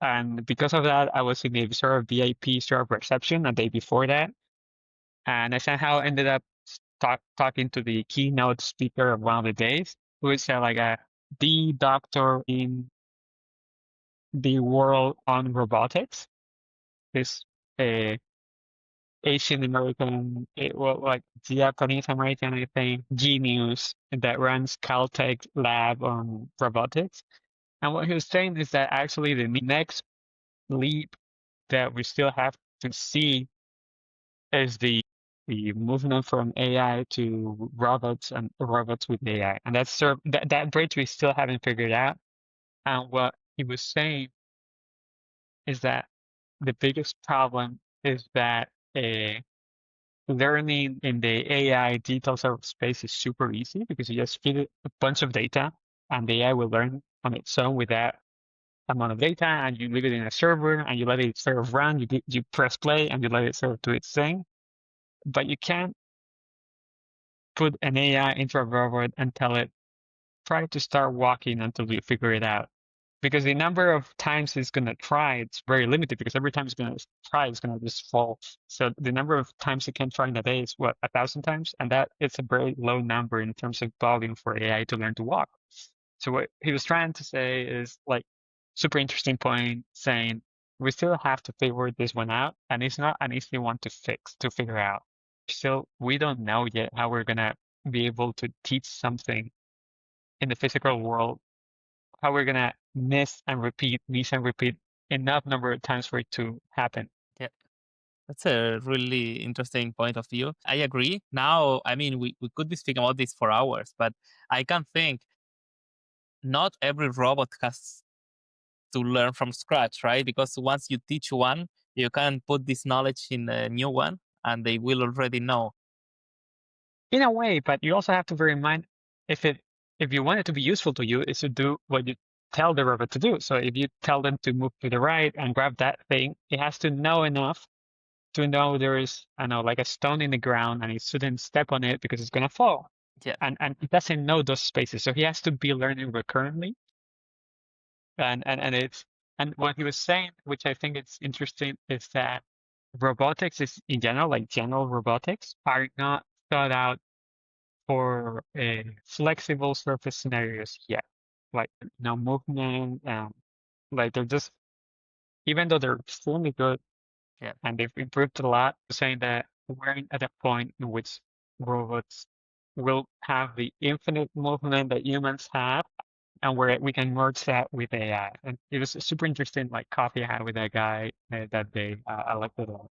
And because of that, I was in the sort of VIP sort of reception a day before that, and I somehow ended up talking to the keynote speaker of one of the days, who is like the doctor in the world on robotics. This uh, Asian American, well, like Japanese American, I think, genius that runs Caltech lab on robotics. And what he was saying is that actually the next leap that we still have to see is the movement from AI to robots and robots with AI. And that's sort of, that bridge we still haven't figured out. And what he was saying is that the biggest problem is that learning in the AI detail sort of space is super easy because you just feed it a bunch of data and the AI will learn on its own with that amount of data, and you leave it in a server and you let it sort of run. You press play and you let it sort of do its thing. But you can't put an AI into a robot and tell it, try to start walking until you figure it out. Because the number of times it's going to try, it's very limited because every time it's going to try, it's going to just fall. So the number of times it can try in a day is what, 1,000 times? And that is a very low number in terms of volume for AI to learn to walk. So what he was trying to say is like super interesting point saying we still have to figure this one out, and it's not an easy one to figure out. Still, we don't know yet how we're gonna be able to teach something in the physical world, how we're gonna miss and repeat enough number of times for it to happen. Yeah. That's a really interesting point of view. I agree. Now, I mean, we could be speaking about this for hours, but I can think not every robot has to learn from scratch, right? Because once you teach one, you can put this knowledge in a new one and they will already know. In a way, but you also have to bear in mind if it if you want it to be useful to you, is to do what you tell the robot to do. So if you tell them to move to the right and grab that thing, it has to know enough to know there is, I don't know, like a stone in the ground and it shouldn't step on it because it's gonna fall. Yeah. And it doesn't know those spaces. So he has to be learning recurrently. And it's and what he was saying, which I think it's interesting, is that robotics is in general, like general robotics, are not thought out for flexible surface scenarios yet. Like no movement, like they're just even though they're extremely good Yeah. and they've improved a lot, saying that we're at a point in which robots will have the infinite movement that humans have, and where we can merge that with AI. And it was a super interesting, like coffee I had with that guy that day. I liked it a lot.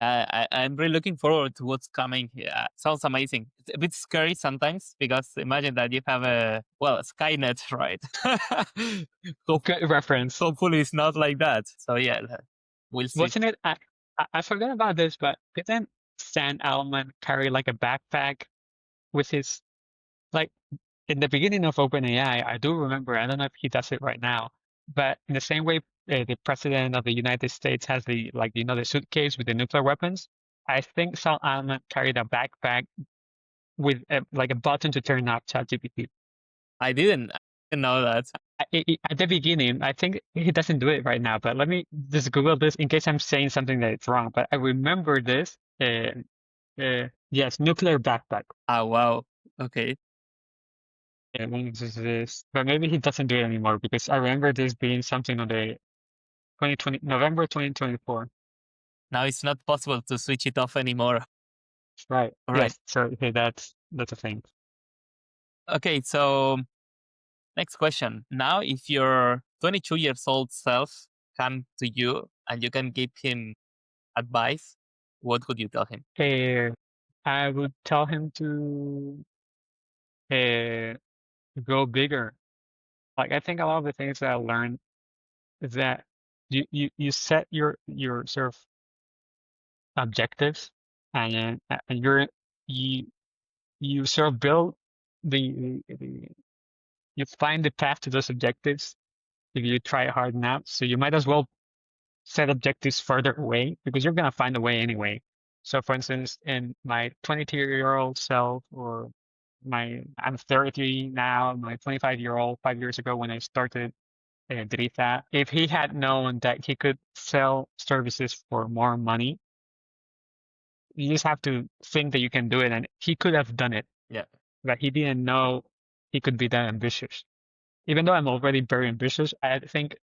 I'm really looking forward to what's coming. Yeah, sounds amazing. It's a bit scary sometimes because imagine that you have a Skynet, right? Hope, Good reference. hopefully it's not like that. So yeah, we'll see. Wasn't it? I forgot about this, but didn't Stan Alman carry like a backpack with his like in the beginning of OpenAI? I do remember. I don't know if he does it right now, but in the same way, the president of the United States has the like the suitcase with the nuclear weapons. I think Stan Alman carried a backpack with like a button to turn off ChatGPT. I didn't know that. At the beginning, I think he doesn't do it right now, but let me just Google this in case I'm saying something that it's wrong. But I remember this. Yes, nuclear backpack. Ah, wow. Okay. When is this? But maybe he doesn't do it anymore because I remember this being something on the 2020 November 2024. Now it's not possible to switch it off anymore. Right. All right. Yes. So okay, that's a thing. Okay. So next question. Now, if your 22 years old self come to you and you can give him advice, what would you tell him? Uh, I would tell him to uh, go bigger. Like I think a lot of the things that I learned is that you set your sort of objectives, and you you sort of build the you find the path to those objectives if you try hard enough. So you might as well set objectives further away because you're gonna find a way anyway. So for instance, in my 22-year-old self, or I'm 30 now, my 25-year-old 5 years ago when I started Driza, if he had known that he could sell services for more money, you just have to think that you can do it, and he could have done it, Yeah, but he didn't know he could be that ambitious. Even though I'm already very ambitious, I think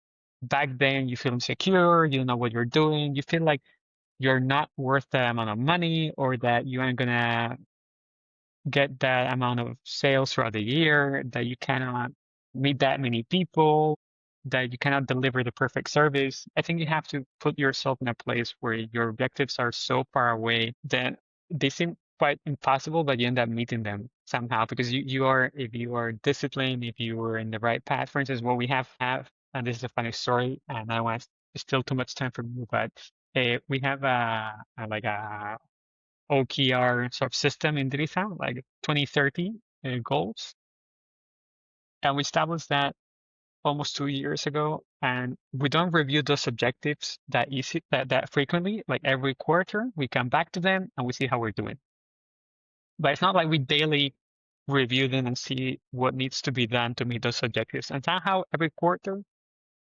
back then you feel insecure, you don't know what you're doing, you feel like you're not worth that amount of money, or that you aren't gonna get that amount of sales throughout the year, that you cannot meet that many people, that you cannot deliver the perfect service. I think you have to put yourself in a place where your objectives are so far away that they seem quite impossible, but you end up meeting them somehow because you are, if you are disciplined, if you are in the right path. For instance, what we have, and this is a funny story, and I don't want to steal too much time from you, but we have like a OKR sort of system in Driza, like 2030 goals. And we established that almost 2 years ago. And we don't review those objectives that frequently, like every quarter. We come back to them and we see how we're doing. But it's not like we daily review them and see what needs to be done to meet those objectives. And somehow every quarter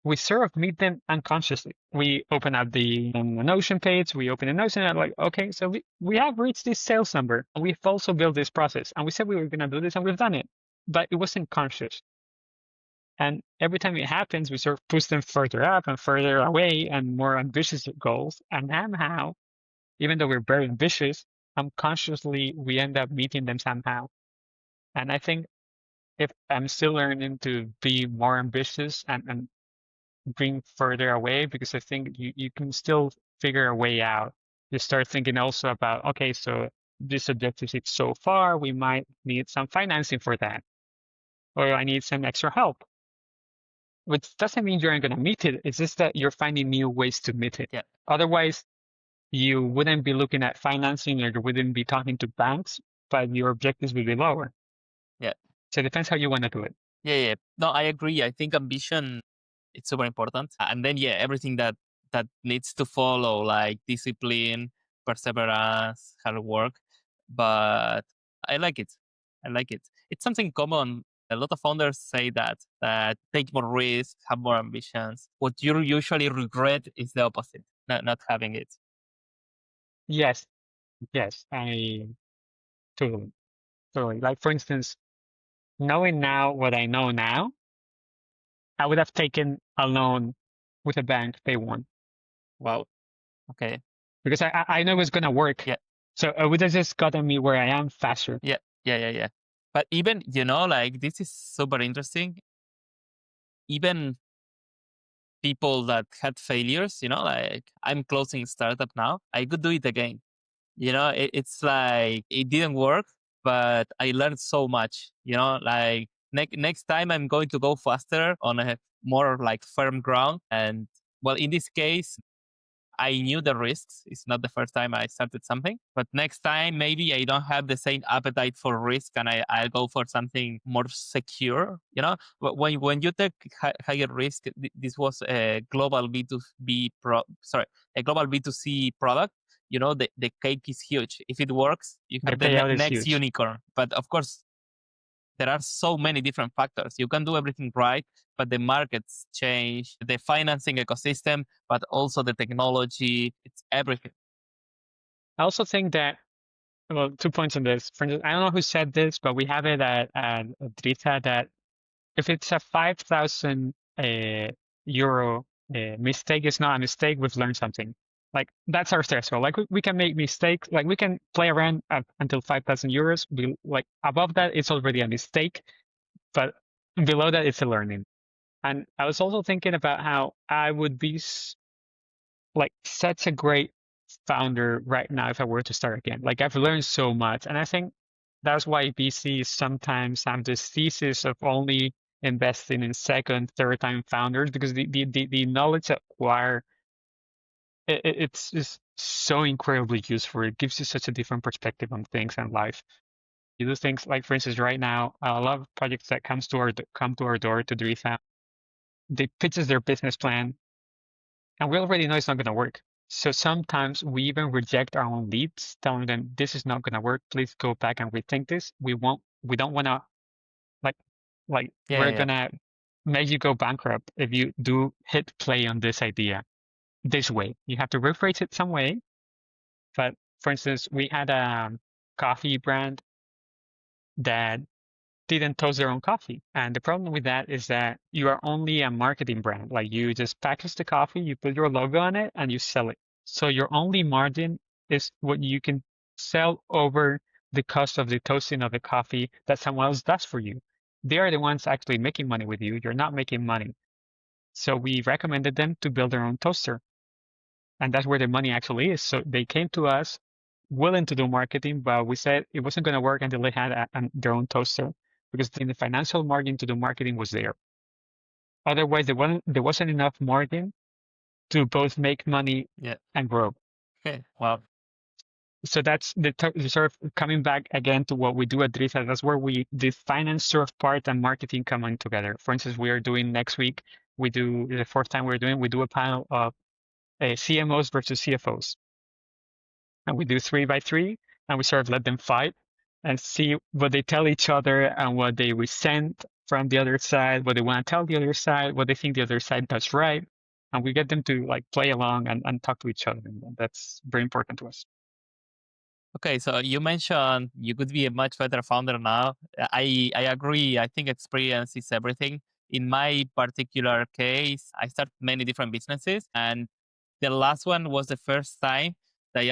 we sort of meet them unconsciously. We open up the Notion page, we open the Notion and like, okay, so we have reached this sales number and we've also built this process and we said we were going to do this and we've done it, but it wasn't conscious. And every time it happens, we sort of push them further up and further away and more ambitious goals. And somehow, even though we're very ambitious, unconsciously we end up meeting them somehow. And I think if I'm still learning to be more ambitious and bring further away, because I think you can still figure a way out. You start thinking also about, okay, so this objective is so far, we might need some financing for that, or I need some extra help. Which doesn't mean you aren't going to meet it. It's just that you're finding new ways to meet it. yeah, Otherwise, you wouldn't be looking at financing, or you wouldn't be talking to banks, but your objectives would be lower. yeah. So it depends how you want to do it. Yeah, yeah. No, I agree. I think ambition it's super important. And then yeah, everything that needs to follow, like discipline, perseverance, hard work. But I like it. I like it. It's something common. A lot of founders say that take more risks, have more ambitions. What you usually regret is the opposite, not having it. Yes, yes, I totally, totally. Like for instance, knowing now what I know now, I would have taken a loan with a bank day one Wow. Okay. because I know it's gonna work. Yeah. So it would have just gotten me where I am faster. Yeah. Yeah. Yeah. Yeah. But even, like this is super interesting. Even people that had failures, like I'm closing a startup now, I could do it again. It's like it didn't work, but I learned so much, like next time I'm going to go faster on a more like firm ground. And well, in this case, I knew the risks. It's not the first time I started something, but next time maybe I don't have the same appetite for risk and I'll go for something more secure. But when you take higher risk, this was a global a global B2C product. The cake is huge. If it works, you The have the payout is next huge. unicorn. But of course, there are so many different factors. You can do everything right, but the markets change, the financing ecosystem, but also the technology. It's everything. I also think that, well, 2 points on this. For instance, I don't know who said this, but we have it at Driza that if it's a 5,000 euro mistake, it's not a mistake. We've learned something. Like that's our threshold. Like we can make mistakes. Like we can play around until 5,000 euros. Like above that, it's already a mistake. But below that, it's a learning. And I was also thinking about how I would be like such a great founder right now if I were to start again. Like I've learned so much, and I think that's why VCs sometimes have this thesis of only investing in second, third time founders because the knowledge acquired it's just so incredibly useful. It gives you such a different perspective on things and life. You do things like, for instance, right now, a lot of projects that come to our door to Driza, they pitches their business plan, and we already know it's not going to work. So sometimes we even reject our own leads, telling them this is not going to work. Please go back and rethink this. We don't want to like Yeah, we're yeah, yeah. gonna make you go bankrupt if you do hit play on this idea this way. You have to rephrase it some way. But for instance, we had a coffee brand that didn't toast their own coffee. And the problem with that is that you are only a marketing brand. Like you just package the coffee, you put your logo on it, and you sell it. So your only margin is what you can sell over the cost of the toasting of the coffee that someone else does for you. They are the ones actually making money with you. You're not making money. So we recommended them to build their own toaster. And that's where the money actually is. So they came to us willing to do marketing, but we said it wasn't going to work until they had their own toaster because the financial margin to do marketing was there. Otherwise, there wasn't enough margin to both make money Yeah. and grow. Okay. Wow. So that's the sort of coming back again to what we do at Driza. That's where the finance sort of part and marketing coming together. For instance, we are doing next week, we do the fourth time we do a panel of CMOs versus CFOs. And we do 3 by 3, and we sort of let them fight and see what they tell each other and what they resent from the other side, what they want to tell the other side, what they think the other side does right. And we get them to like play along and talk to each other. And that's very important to us. Okay, so you mentioned you could be a much better founder now. I agree. I think experience is everything. In my particular case, I started many different businesses, and the last one was the first time that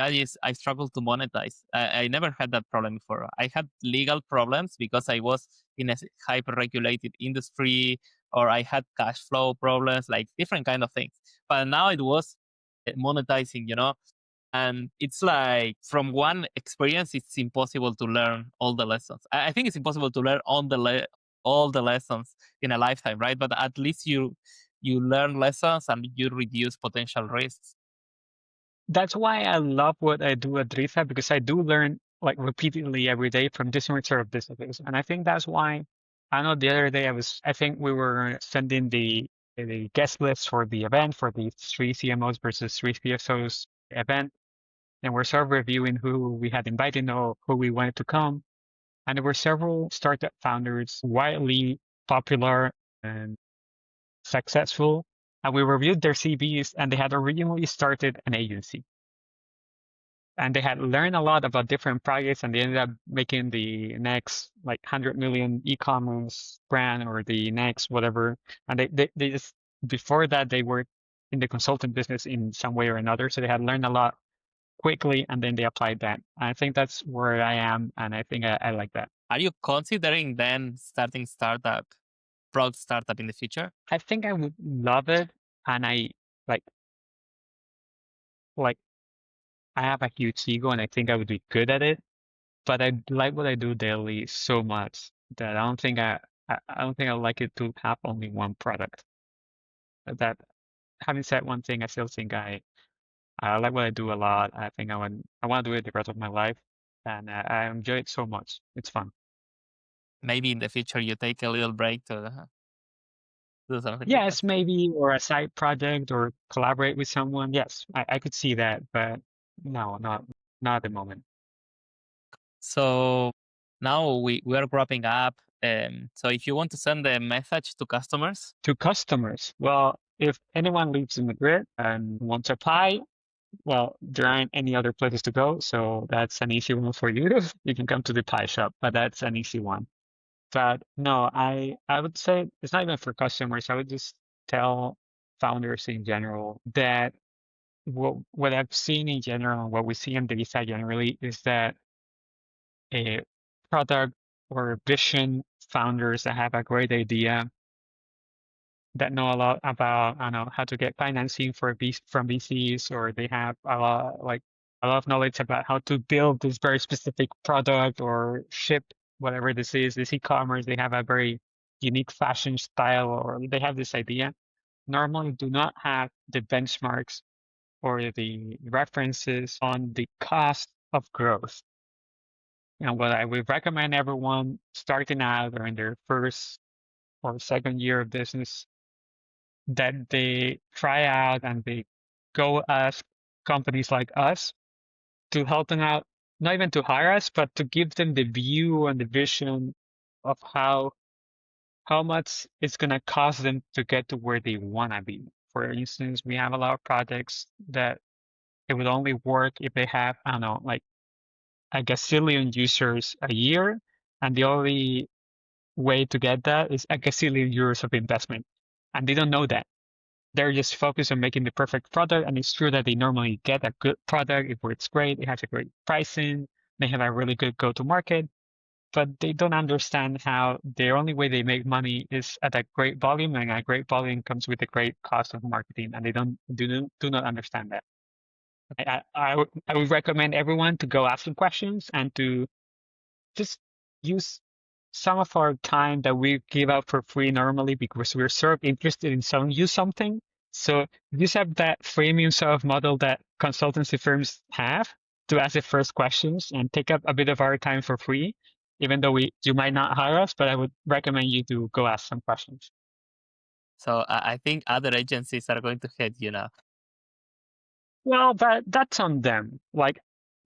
I struggled to monetize. I never had that problem before. I had legal problems because I was in a hyper-regulated industry, or I had cash flow problems, like different kind of things. But now it was monetizing, and it's like from one experience, it's impossible to learn all the lessons. I think it's impossible to learn all the lessons in a lifetime, right? But at least you learn lessons and you reduce potential risks. That's why I love what I do at Driza because I do learn like repeatedly every day from different sort of businesses. And I think that's why I know the other day I think we were sending the guest list for the event for the 3 CMOs versus 3 CFOs event. And we're sort of reviewing who we had invited or who we wanted to come. And there were several startup founders, widely popular and successful. And we reviewed their CVs, and they had originally started an agency. And they had learned a lot about different projects, and they ended up making the next like 100 million e-commerce brand or the next whatever. And they just, before that, they were in the consultant business in some way or another. So they had learned a lot quickly, and then they applied that. I think that's where I am, and I think I like that. Are you considering then starting product startup in the future? I think I would love it, and I like like I have a huge ego, and I think I would be good at it. But I like what I do daily so much that I don't think I like it to have only one product. That having said one thing, I still think I like what I do a lot. I think I want to do it the rest of my life, and I enjoy it so much. It's fun. Maybe in the future you take a little break to do something like that. Yes, maybe, or a side project or collaborate with someone. Yes, I could see that, but no, not at the moment. So now we are wrapping up. So if you want to send a message to customers, To customers, well, if anyone lives in Madrid and wants a pie, well, there aren't any other places to go, so that's an easy one for you. You can come to the pie shop, but that's an easy one. But no, I would say it's not even for customers. I would just tell founders in general that what I've seen in general, what we see in Delisa generally is that a product or vision founders that have a great idea that know a lot about, I don't know, how to get financing from VCs, or they have a lot like a lot of knowledge about how to build this very specific product or ship whatever this is, this e-commerce. They have a very unique fashion style, or they have this idea. Normally do not have the benchmarks or the references on the cost of growth. And what I would recommend everyone starting out or in their first or second year of business, that they try out and they go ask companies like us to help them out, not even to hire us, but to give them the view and the vision of how much it's gonna cost them to get to where they wanna be. For instance, we have a lot of projects that it would only work if they have, I don't know, like a gazillion users a year, and the only way to get that is a gazillion euros of investment. And they don't know that. They're just focused on making the perfect product. And it's true that they normally get a good product. It works great. It has a great pricing. They have a really good go-to market, but they don't understand how the only way they make money is at a great volume, and a great volume comes with a great cost of marketing. And they do not understand that. I would recommend everyone to go ask some questions and to just use some of our time that we give out for free normally because we're sort of interested in selling you something. So just have that freemium sort of model that consultancy firms have to ask the first questions and take up a bit of our time for free, even though you might not hire us, but I would recommend you to go ask some questions. So I think other agencies are going to hate you now. Well, that's on them. Like,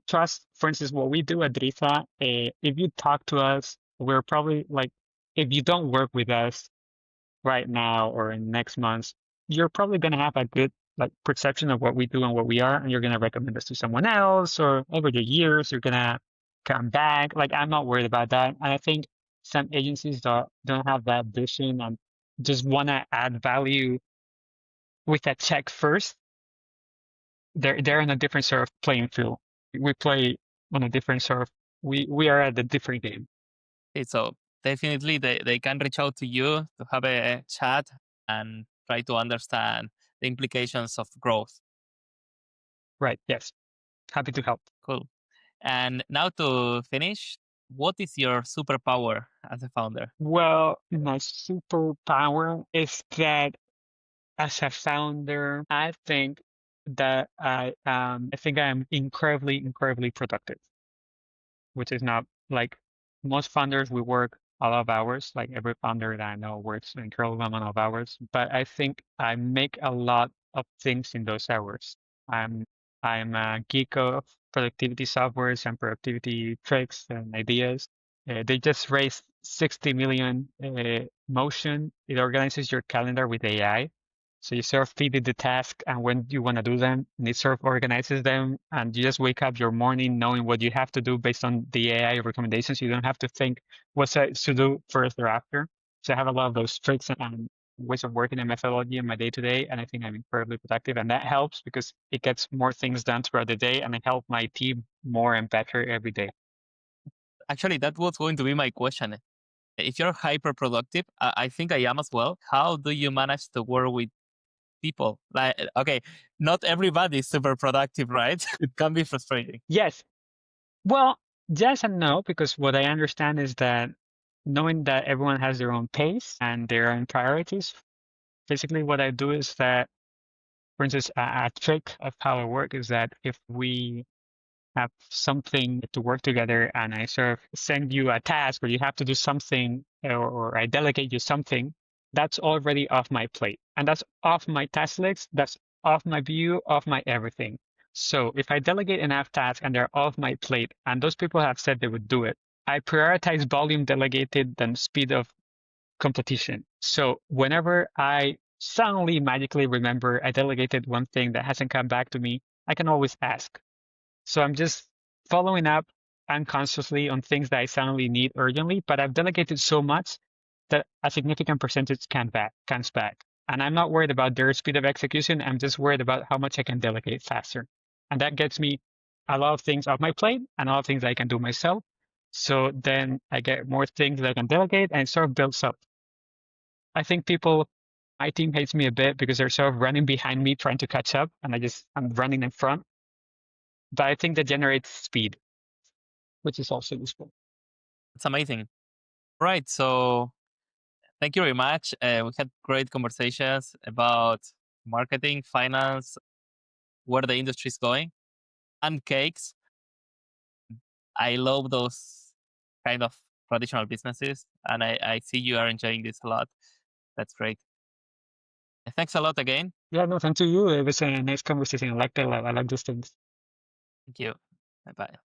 trust, for instance, what we do at Driza, if you talk to us, we're probably like, if you don't work with us right now or in next months, you're probably going to have a good like perception of what we do and what we are, and you're going to recommend us to someone else, or over the years, you're going to come back. Like, I'm not worried about that. And I think some agencies don't have that vision and just want to add value with a check first. They're in a different sort of playing field. We play on a different sort of we are at a different game. So definitely they can reach out to you to have a chat and try to understand the implications of growth. Right. Yes. Happy to help. Cool. And now to finish, what is your superpower as a founder? Well, my superpower is that as a founder, I think that I think I am incredibly productive, which is not like most founders. We work a lot of hours. Like every founder that I know works an incredible amount of hours. But I think I make a lot of things in those hours. I'm I'm a geek of productivity softwares and productivity tricks and ideas. They just raised 60 million Motion. It organizes your calendar with AI. So you sort of feed it the task and when you want to do them, and it sort of organizes them. And you just wake up your morning knowing what you have to do based on the AI recommendations. You don't have to think what's to do first or after. So I have a lot of those tricks and ways of working and methodology in my day to day. And I think I'm incredibly productive. And that helps because it gets more things done throughout the day. And I help my team more and better every day. Actually, that was going to be my question. If you're hyper productive, I think I am as well. How do you manage to work with people? Like, okay, not everybody is super productive, right? It can be frustrating. Yes. Well, yes and no, because what I understand is that knowing that everyone has their own pace and their own priorities, basically what I do is that, for instance, a trick of how I work is that if we have something to work together and I sort of send you a task or you have to do something or I delegate you something, that's already off my plate. And that's off my task list. That's off my view, off my everything. So if I delegate enough tasks and they're off my plate and those people have said they would do it, I prioritize volume delegated than speed of competition. So whenever I suddenly magically remember I delegated one thing that hasn't come back to me, I can always ask. So I'm just following up unconsciously on things that I suddenly need urgently, but I've delegated so much that a significant percentage comes back. And I'm not worried about their speed of execution. I'm just worried about how much I can delegate faster. And that gets me a lot of things off my plate and a lot of things I can do myself. So then I get more things that I can delegate and it sort of builds up. I think my team hates me a bit because they're sort of running behind me trying to catch up and I'm running in front. but I think that generates speed, which is also useful. It's amazing. Right. So thank you very much. We had great conversations about marketing, finance, where the industry is going, and cakes. I love those kind of traditional businesses, and I see you are enjoying this a lot. That's great. Thanks a lot again. Yeah, no, thank you. It was a nice conversation. I like that a lot. I like those things. Thank you. Bye bye.